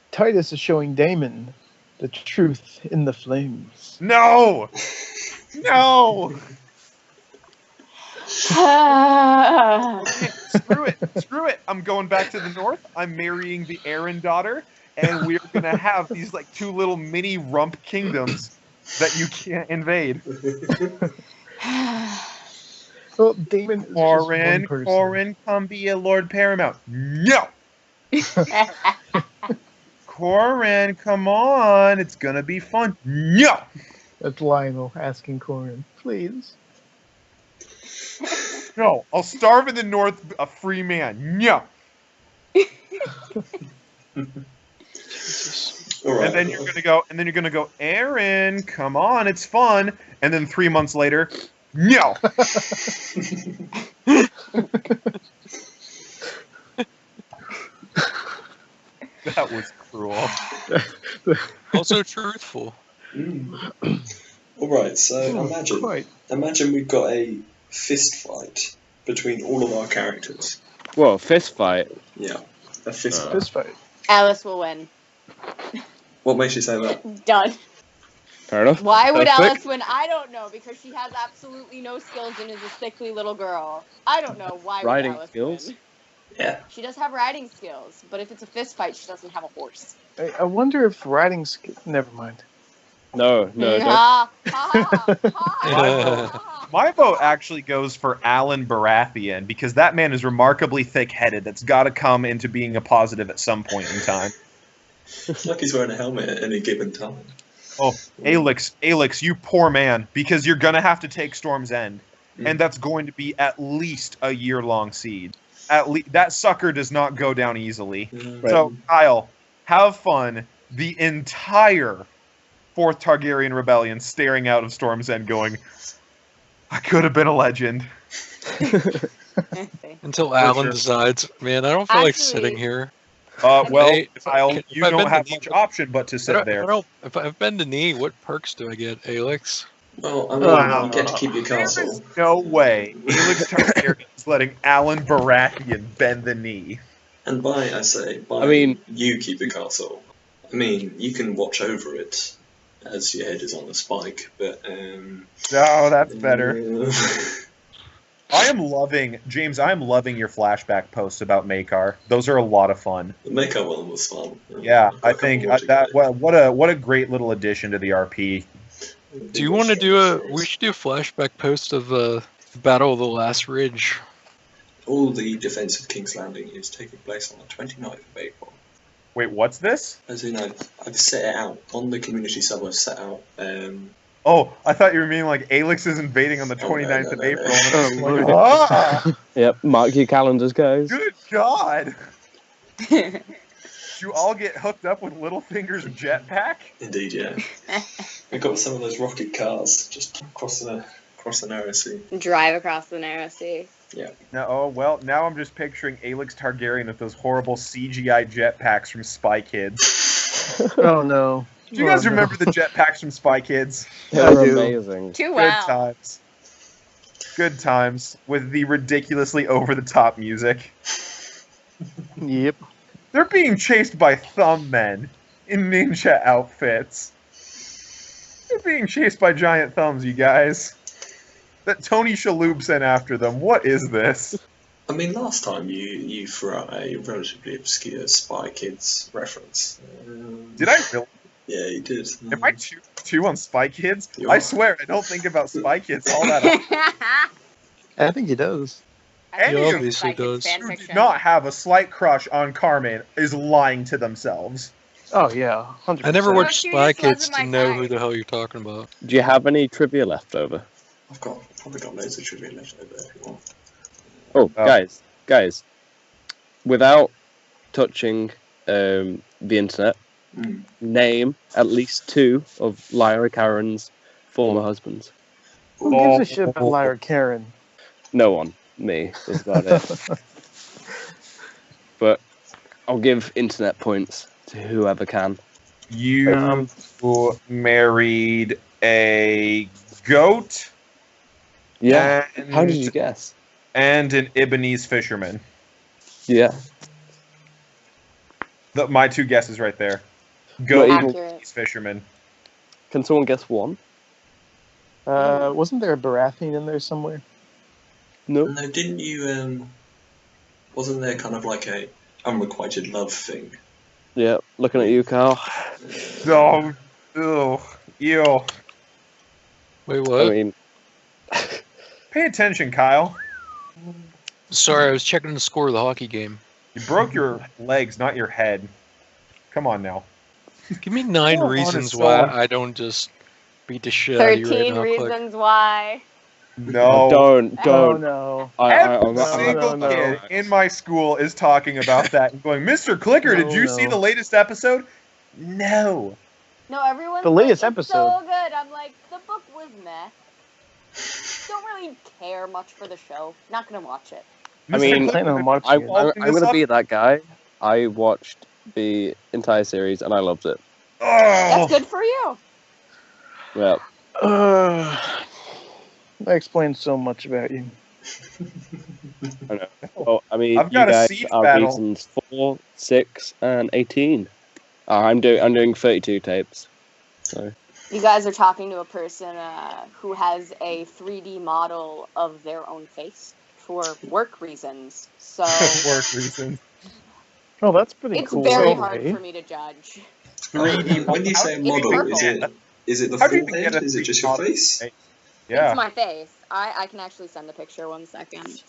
Titus is showing Daemon the truth in the flames. No! No! Screw it. Screw it. I'm going back to the north. I'm marrying the Aaron daughter, and we're gonna have these like two little mini rump kingdoms that you can't invade. Well, Daemon is just one person. Corin, come be a Lord Paramount. No! Corin, come on. It's gonna be fun. No! That's Lyonel asking Corin, please. No, I'll starve in the north a free man. No. All right. And then you're gonna go, Aaron, come on, it's fun. And then 3 months later, No. That was cruel. Also truthful. Alright, so imagine we've got a fist fight between all of our characters. Whoa, fist fight. Yeah, a fist fight. Fist fight. Elys will win. What makes you say that? Done. Fair enough. Why would Perfect. Elys win? I don't know, because she has absolutely no skills and is a sickly little girl. I don't know why Riding would Elys skills? win. Yeah. She does have riding skills, but if it's a fist fight, she doesn't have a horse. I wonder if riding never mind. No, don't. Ha, ha, ha. My vote actually goes for Alan Baratheon, because that man is remarkably thick-headed. That's got to come into being a positive at some point in time. It's like he's wearing a helmet at any given time. Oh, Elys, you poor man, because you're going to have to take Storm's End, and that's going to be at least a year-long siege. That sucker does not go down easily. Right. So, Kyle, have fun the entire 4th Targaryen rebellion staring out of Storm's End going, I could have been a legend. Until Alan decides, man, I don't feel like sitting here. Well, Hey, Kyle, if you I've don't been have to much Nico- option but to sit there. If I've been to knee, what perks do I get, Elix? Well, I mean, you get to keep your There castle. is no way Elys Targaryen is letting Alan Baratheon bend the knee. And you keep your castle. I mean, you can watch over it as your head is on the spike, but No, that's better. I am loving your flashback posts about Maekar. Those are a lot of fun. The Maekar one was fun. Yeah, I think what a great little addition to the RP. Do you want to do we should do a flashback post of the Battle of the Last Ridge. All the defense of King's Landing is taking place on the 29th of April. Wait, what's this? As in, I've set it out on the community sub. I've set out. Oh, I thought you were meaning like Elix is invading on the 29th of April. No. Ah, Yep, mark your calendars, guys. good God! Did you all get hooked up with Littlefinger's jetpack? Indeed, yeah. We've got some of those rocket cars just across the narrow sea. Drive across the narrow sea. Yeah. No, well, now I'm just picturing Elix Targaryen with those horrible CGI jetpacks from Spy Kids. Oh no. Do you guys remember the jetpacks from Spy Kids? They I were do. amazing. Too Good well. times. Good times with the ridiculously over-the-top music. Yep. They're being chased by thumb men in ninja outfits. They're being chased by giant thumbs, you guys. That Tony Shalhoub sent after them. What is this? I mean, last time you threw out a relatively obscure Spy Kids reference. Did I really? Yeah, you did. Am I two on Spy Kids? You I are. swear, I don't think about Spy Kids all that often. I think he does. Any He of obviously does. who do not have a slight crush on Carmen is lying to themselves. Oh yeah, 100%. I never watched she Spy just Kids wasn't to my know type. who the hell you're talking about. Do you have any trivia left over? I've probably got loads of trivia left over there if you want. Oh, guys, without touching the internet, name at least 2 of Lyra Karen's former husbands. Who gives a shit about Lyra Karen? No one. Me. That's about it. But I'll give internet points to whoever can. You married a goat Yeah. and, How did you guess? and an Ibonese fisherman. Yeah. My 2 guesses right there. Goat Not and even- Accurate. Ibonese fisherman. Can someone guess 1? Wasn't there a Baratheon in there somewhere? No. No, didn't you? Wasn't there kind of like a unrequited love thing? Yeah. Looking at you, Kyle. Oh, ew. Wait, what? I mean, Pay attention, Kyle. Sorry, I was checking the score of the hockey game. You broke your legs, not your head. Come on now. Give me 9 Hold on, reasons it's why so- I don't just beat the shit out of you right 13 now, Klick. reasons why. No. don't. Oh no. Every no, single no. kid in my school is talking about that and going, Mr. Clicker, did you see No. the latest episode? No. No, everyone's The latest like, it's episode. so good. I'm like, the book was meh. Don't really care much for the show. Not gonna watch it. I mean, I know much. I'm going to be that guy. I watched the entire series and I loved it. That's good for you. Yeah. That explains so much about you. I know. Well, I mean, I've got you a guys seed are battle. reasons 4, 6, and 18. I'm doing 32 tapes. So. You guys are talking to a person who has a 3D model of their own face for work reasons. So Work reasons. Oh, that's pretty it's cool. very anyway. hard for me to judge. 3D. When you say It's model, purple. is it the How do you full get head? a Is it just your 3D model? face? Yeah. It's my face. I can actually send a picture. 1 second.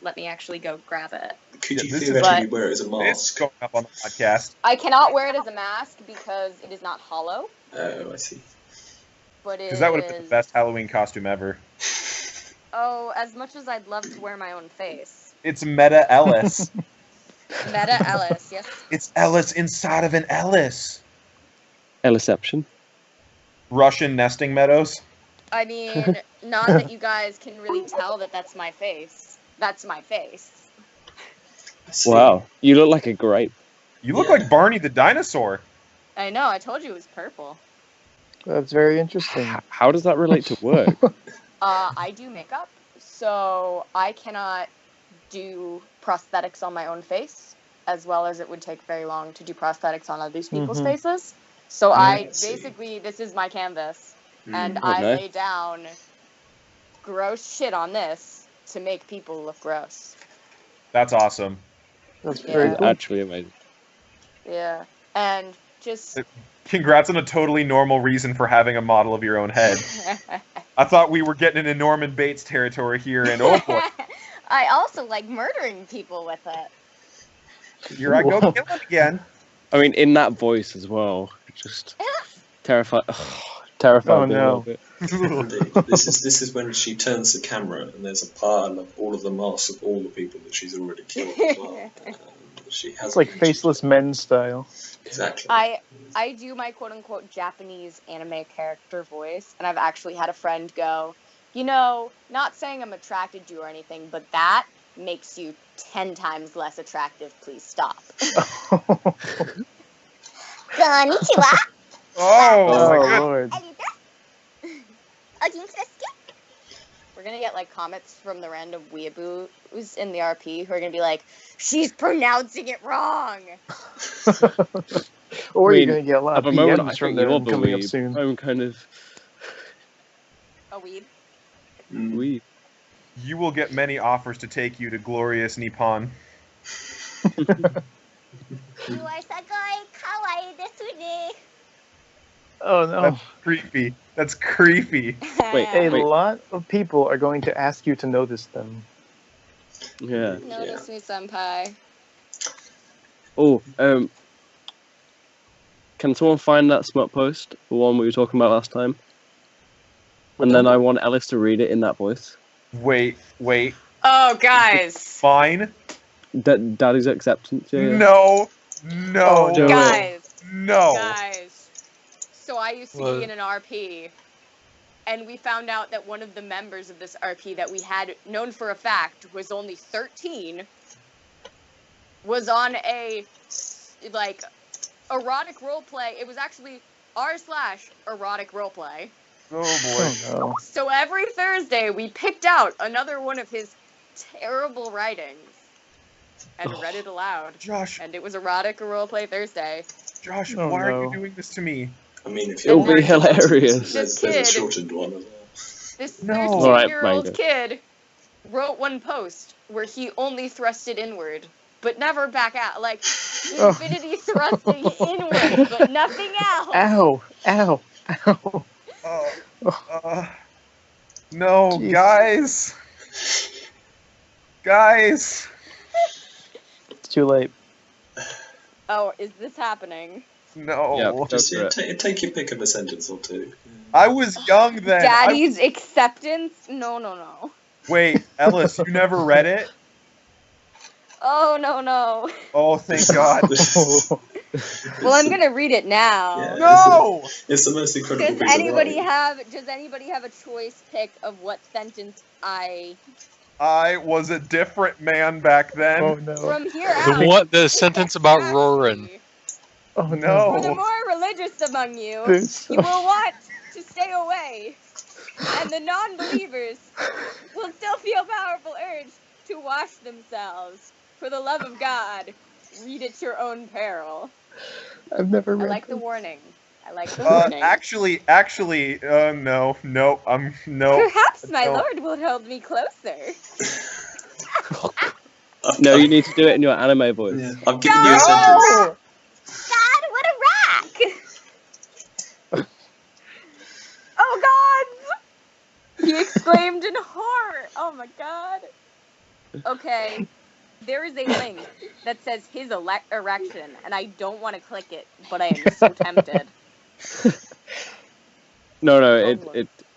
Let me actually go grab it. Could you this is- theoretically wear it as a It's mask? going up on the podcast. I cannot wear it as a mask because it is not hollow. Oh, I see. But it Because that would have been the is- best Halloween costume ever. Oh, as much as I'd love to wear my own face. It's Meta Elys. Meta Elys, yes. It's Elys inside of an Elys. Eliception. Russian nesting meadows. I mean, not that you guys can really tell that that's my face. That's my face. I see. Wow. You look like a grape. You look Yeah. like Barney the dinosaur. I know, I told you it was purple. That's very interesting. How does that relate to work? I do makeup, so I cannot do prosthetics on my own face, as well as it would take very long to do prosthetics on other people's Mhm. faces. So I see. basically, this is my canvas, Mm. and Oh, I nice. lay down gross shit on this to make people look gross. That's awesome. That's Yeah. very It's cool. actually amazing. Yeah, and just Congrats on a totally normal reason for having a model of your own head. I thought we were getting into Norman Bates territory here, and oh boy, I also like murdering people with it. here I go killing again. I mean, in that voice as well. Just terrified. Terrified Oh, me a no. little bit. Indeed. This is when she turns the camera and there's a pile of all of the masks of all the people that she's already killed as well. She has It's like Faceless Men style. Exactly. I do my quote-unquote Japanese anime character voice, and I've actually had a friend go, you know, not saying I'm attracted to you or anything, but that makes you 10 times less attractive. Please stop. Konnichiwa. Oh, my Oh, god. Lord. We're gonna get like comments from the random weeaboos in the RP who are gonna be like, she's pronouncing it wrong. Or I you're mean, going to get a lot At of the moment, I DMs from think you're them the coming up weeb. soon. I'm kind of A weeb. Mm. weeb. You will get many offers to take you to glorious Nippon. You are sagoi kawaii desu ne. Oh, no. That's creepy. That's creepy. Wait, A wait. lot of people are going to ask you to notice them. Yeah. Notice me, senpai. Oh, can someone find that smut post, the one we were talking about last time? And then I want Elys to read it in that voice. Wait. Oh, guys. Fine. Daddy's acceptance. Yeah. No. Oh, Do it. Guys. So I used to What? be in an RP, and we found out that one of the members of this RP that we had known for a fact was only 13, was on a, like, erotic roleplay. It was actually r/erotic roleplay. Oh boy. Oh, no. So every Thursday, we picked out another one of his terrible writings and read it aloud. Josh, And it was erotic roleplay Thursday. Oh, why are no. you doing this to me? I mean, if It'll you're be hilarious. there's a Kid. shortened one as well. This No. 13-year-old Alright, kid wrote one post where he only thrusted inward, but never back out. Like, Oh. infinity thrusting inward, but nothing else. Ow! Ow! Ow! No, Jeez. guys. It's too late. Oh, is this happening? No. Yeah, go Just for it. take your pick of a sentence or two. I was young then. Daddy's acceptance? No. Wait, Elys, you never read it? Oh, no. Oh, thank God. Well, I'm gonna read it now. Yeah, No! It's the most incredible Does piece of anybody writing. have a choice pick of what sentence I I was a different man back then. Oh no. from here out? The sentence about roaring. Oh For the No. more religious among you, This. you will want to stay away, and the non-believers will still feel powerful urge to wash themselves. For the love of God, read at your own peril. I've never I read. like the warning. Warning. Actually, no. Perhaps my No. lord will hold me closer. No, you need to do it in your anime voice. Yeah, I'm giving you a sentence. Oh! God, what a rack! Oh God! He exclaimed in horror. Oh my God. Okay, there is a link that says his erection, and I don't want to click it, but I am so tempted. No,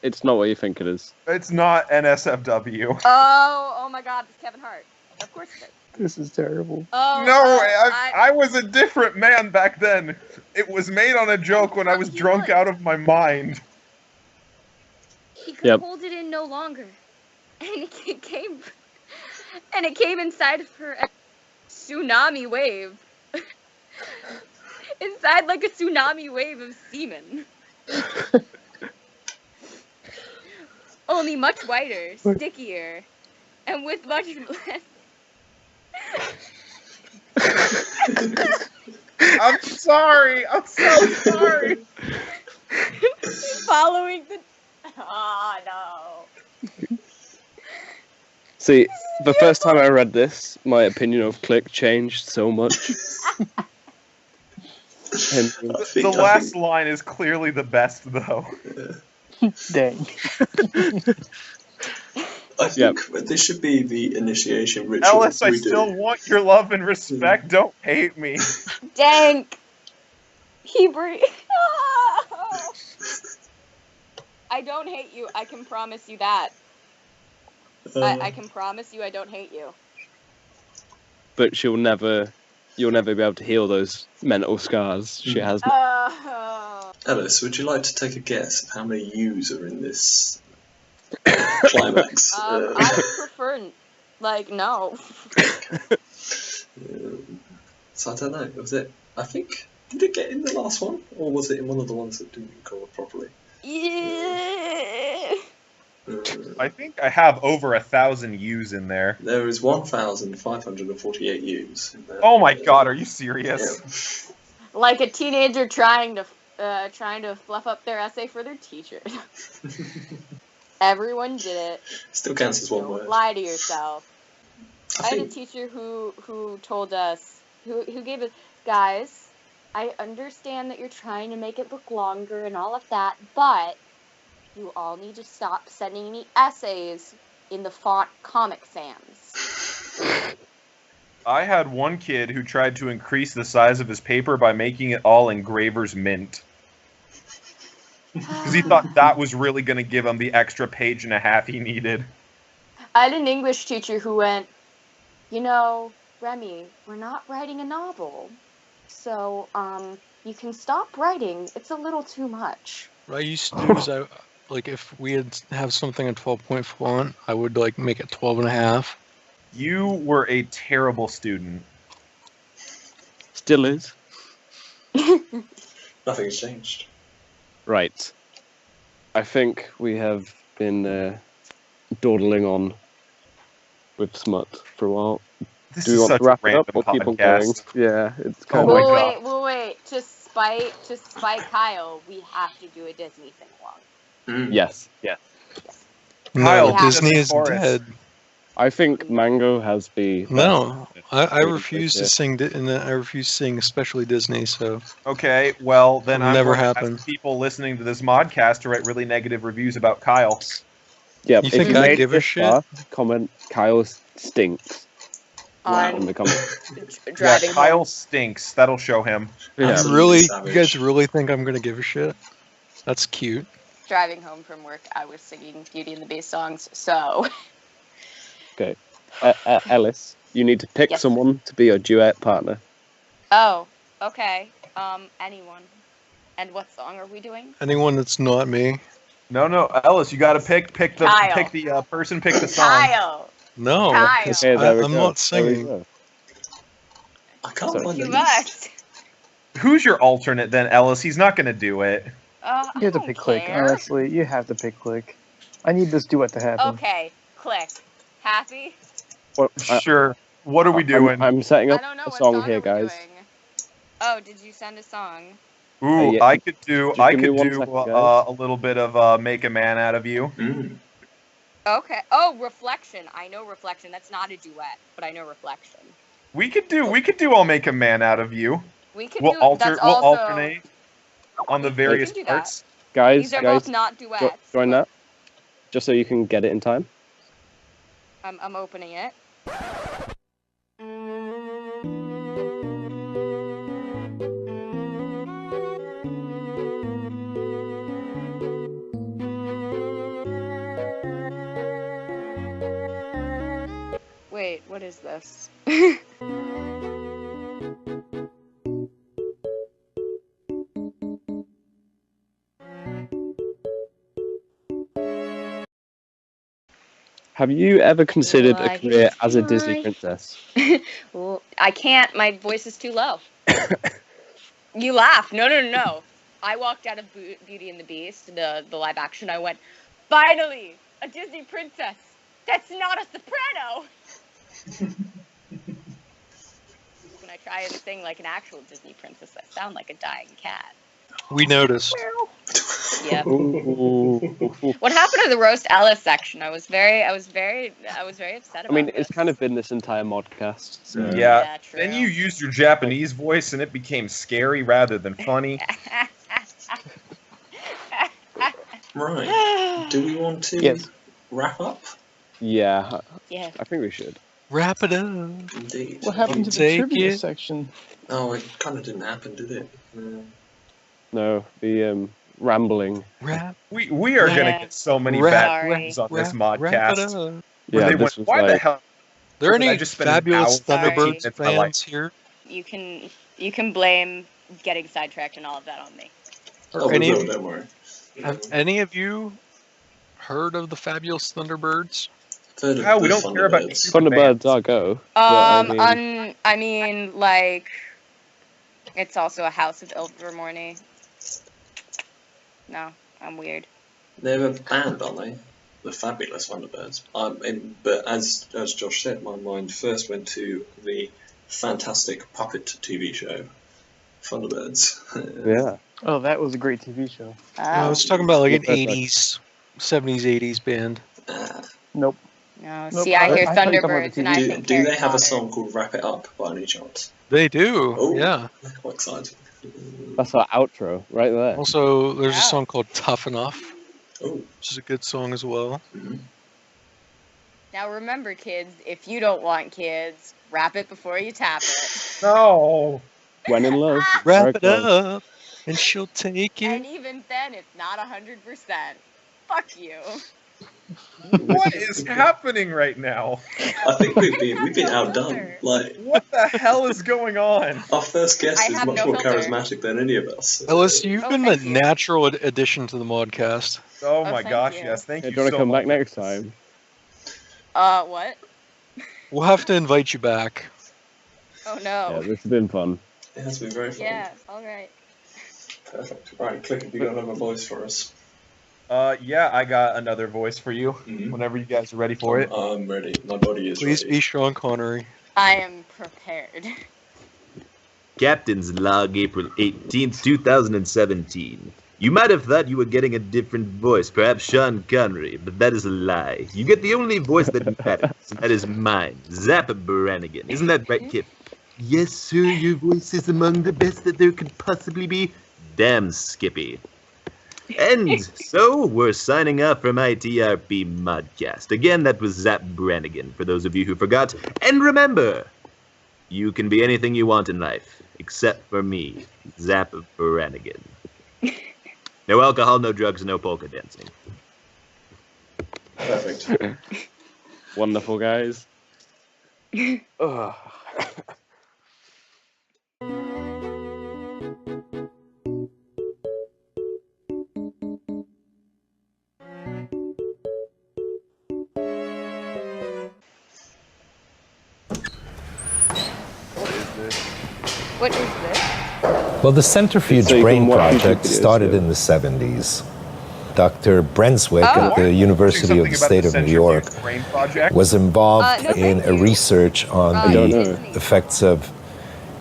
it's not what you think it is. It's not NSFW. Oh my God, it's Kevin Hart. Of course it is. This is terrible. Oh, No, I was a different man back then. It was made on a joke when I was drunk out of my mind. He could hold it in no longer, and it came inside of her a tsunami wave. Inside like a tsunami wave of semen. Only much whiter, stickier, and with much less. I'm sorry. I'm so sorry. Following the. Oh no. See, the first time I read this, my opinion of Klick changed so much. The last line is clearly the best, though. Dang. I think this should be the initiation ritual. Elys, I still want your love and respect. Don't hate me. Dank. Hebrew. Oh. I don't hate you. I can promise you that. I can promise you I don't hate you. But you'll never be able to heal those mental scars she has. Elys, would you like to take a guess at how many U's are in this climax? I would prefer, no. So I don't know. Was it? I think. Did it get in the last one, or was it in one of the ones that didn't record properly? Yeah. I think I have over 1,000 U's in there. There is 1,548 U's in there. Oh my God, are you serious? Yeah. Like a teenager trying to fluff up their essay for their teacher. Everyone did it. Still counts as one Don't word. lie to yourself. I had a think- teacher who told us, who gave us, guys, I understand that you're trying to make it look longer and all of that, but you all need to stop sending me essays in the font Comic Sans. I had one kid who tried to increase the size of his paper by making it all engraver's mint. Because he thought that was really going to give him the extra page and a half he needed. I had an English teacher who went, Remy, we're not writing a novel, so you can stop writing. It's a little too much. What I used to do is if we have something in 12-point font, I would make it 12.5. You were a terrible student. Still is. Nothing's changed. Right. I think we have been dawdling on with smut for a while. This Do we is want such to wrap a it up random or keep on going? podcast. Yeah, it's kind Oh my of. God. We'll wait. To spite Kyle, we have to do a Disney thing along. Yes. Kyle, No, Disney just is chorus. dead. I think Mango has the. No, I best- refuse to sing, and I refuse to sing, especially Disney. So Okay, well, then It'll I'm never going to happen. ask people listening to this modcast to write really negative reviews about Kyle. Yeah, You if think you I made give a this shit? far, comment Kyle stinks Wow. in the comments. Driving Yeah, Kyle home. stinks. That'll show him. Yeah. Absolutely you savage. guys really think I'm gonna give a shit? That's cute. Driving home from work, I was singing Beauty and the Beast songs. So Elys, you need to pick Yes. someone to be your duet partner. Oh, Okay. Anyone. And what song are we doing? Anyone that's not me. No, Elys, you gotta pick the person, pick the song. Kyle. No, Kyle. 'cause Okay, there we I'm go. not There we singing. go. I can't Sorry. find the You list. must. Who's your alternate then, Elys? He's not gonna do it. You have to pick Klick. Honestly, you have to pick Klick. I need this duet to happen. Okay, Klick. Happy? Well, Sure. What are we doing? I'm setting I up don't know a what song song here, are we guys. doing? Oh, did you send a song? Ooh, yeah, I could do just give me 1 second, guys. a little bit of Make a Man Out of You. Mm. Okay. Oh, Reflection. I know Reflection. That's not a duet, but I know Reflection. We could do I'll Make a Man Out of You. We could We'll do that's we'll also alternate on the we various can do that. parts. Guys, These are guys, both not duets. join but that, just so you can get it in time. I'm opening it. Wait, what is this? Have you ever considered a Why career as a Disney fly? princess? Well, I can't. My voice is too low. You laugh. No. I walked out of Beauty and the Beast, the live action. I went, finally, a Disney princess. That's not a soprano. When I try and sing like an actual Disney princess, I sound like a dying cat. We noticed. Yep. Ooh. What happened to the roast Elys section? I was very upset about I mean, this. it's kind of been this entire modcast. So. Yeah. true. Then you used your Japanese voice and it became scary rather than funny. Right. Do we want to Yes. wrap up? Yeah, Yeah. I think we should. Wrap it up. Indeed. What happened to the Take trivia it. section? Oh, it kind of didn't happen, did it? No, the rambling. Wrap. We are gonna get so many Wrap- bad Sorry. things on this Wrap it modcast. up. Where Yeah, they this went, was why the like hell There did I any just spend an fabulous hour and 15 Thunderbirds minutes of my life? fans here? You can blame getting sidetracked and all of that on me. Oh, Any we of will, you- don't worry. Have any of you heard of the fabulous Thunderbirds? Third of How, we the don't care about Thunderbirds. you. Thunderbirds are go. but I mean, Like, it's also a House of Ilvermorny. No, I'm weird. They're a band, aren't they? The fabulous Thunderbirds. But as Josh said, my mind first went to the fantastic puppet TV show, Thunderbirds. yeah. Oh, that was a great TV show. I was talking about like an Yeah, but- 80s, 70s, 80s band. Nope. No, Nope, see, I hear I thought you were talking about Thunderbirds the and I do think do Harry they have a Potter. song called Wrap It Up by any chance? They do, Oh. yeah. I'm quite excited. That's our outro right there. Also, there's Wow. a song called Tough Enough, Oh. which is a good song as well. Mhm. Now remember, kids, if you don't want kids, wrap it before you tap it. No. When in love. Wrap very it close. up, and she'll take And it. even then, it's not 100%. Fuck you. What is happening right now? I think we've been outdone. filter. Like, What the hell is going on? our first guest I is have much no more filter. charismatic than any of us. Elys, you've Oh, been the thank you. natural addition to the modcast. Oh Oh, my thank gosh, you. yes, thank Hey, you do you want so to come much. back next time? What? We'll have to invite you back. Oh Yeah, no. this has been fun. It has been very fun. Yeah, alright. Perfect. Right, Klick, have you got another voice for us? Yeah, I got another voice for you. Mhm. Whenever you guys are ready for it. I'm ready. My body is Please ready. be Sean Connery. I am prepared. Captain's Log, April 18th, 2017. You might have thought you were getting a different voice, perhaps Sean Connery, but that is a lie. You get the only voice that matters, and that is mine, Zap Brannigan. Isn't that right, Kip? Yes, sir, your voice is among the best that there could possibly be. Damn, Skippy. And so, we're signing off from ITRP Modcast. Again, that was Zap Brannigan, for those of you who forgot. And remember, you can be anything you want in life, except for me, Zap Brannigan. No alcohol, no drugs, no polka dancing. Perfect. Wonderful, guys. Ugh. this. What is this? Well, the Centrifuge So you Brain can watch YouTube Project videos, started yeah. in the 70s. Dr. Brenswick Oh. at Why are the you University of saying the something State about of the New York Centrifuge Brain Project? was involved No, in thank a you. research on I don't the know. effects of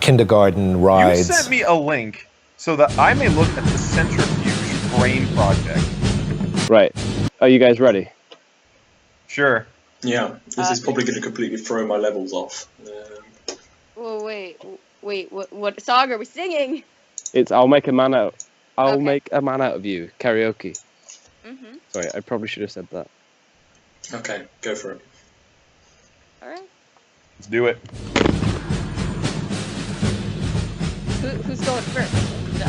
kindergarten You rides. sent me a link so that I may look at the Centrifuge Brain Project. Right. Are you guys ready? Sure. Yeah, this is probably going to completely throw my levels off. Whoa, wait, what song are we singing? It's I'll make a man out. I'll Okay. make a man out of you. Karaoke. Mm-hmm. Sorry, I probably should have said that. Okay, go for it. All right. Let's do it. Who's going first? No.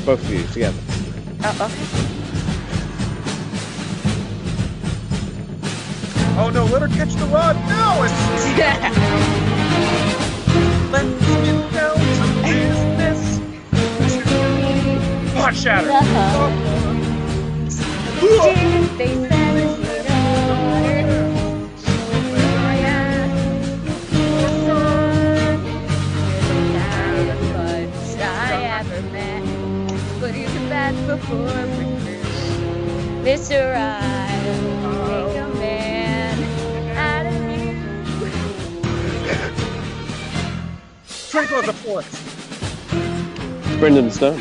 Both of you together. Oh, okay. Oh no, let her catch the rod! No! It's... Let's get down to business! Pot shatter! They said it's but he's the best before Mr. I'll make a man out of you. Twinkle of the forest! Brendan Stone.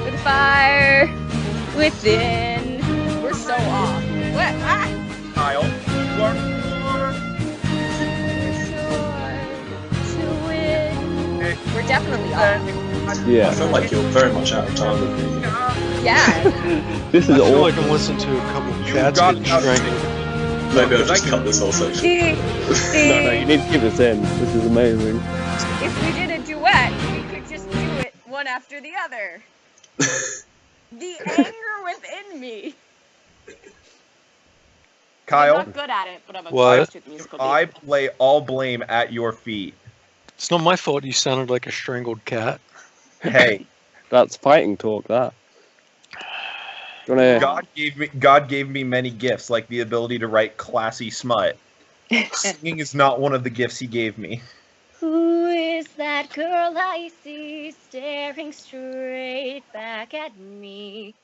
With fire within. We're so off. What? Ah! Kyle, you are We're definitely off. I Yeah. feel like you're very much out of time with me. Yeah. This I is feel all. like I'm listening to a couple of cats got getting out of strangled. Maybe I'll just cut this whole section. See, No, you need to keep this in. This is amazing. if we did a duet, we could just do it one after the other. The anger within me. I'm Kyle, not good at it, but I'm a What? good musical I theater. lay all blame at your feet. It's not my fault you sounded like a strangled cat. Hey, That's fighting talk, that. Do you wanna... God gave me many gifts, like the ability to write classy smut. Singing is not one of the gifts he gave me. Who is that girl I see staring straight back at me?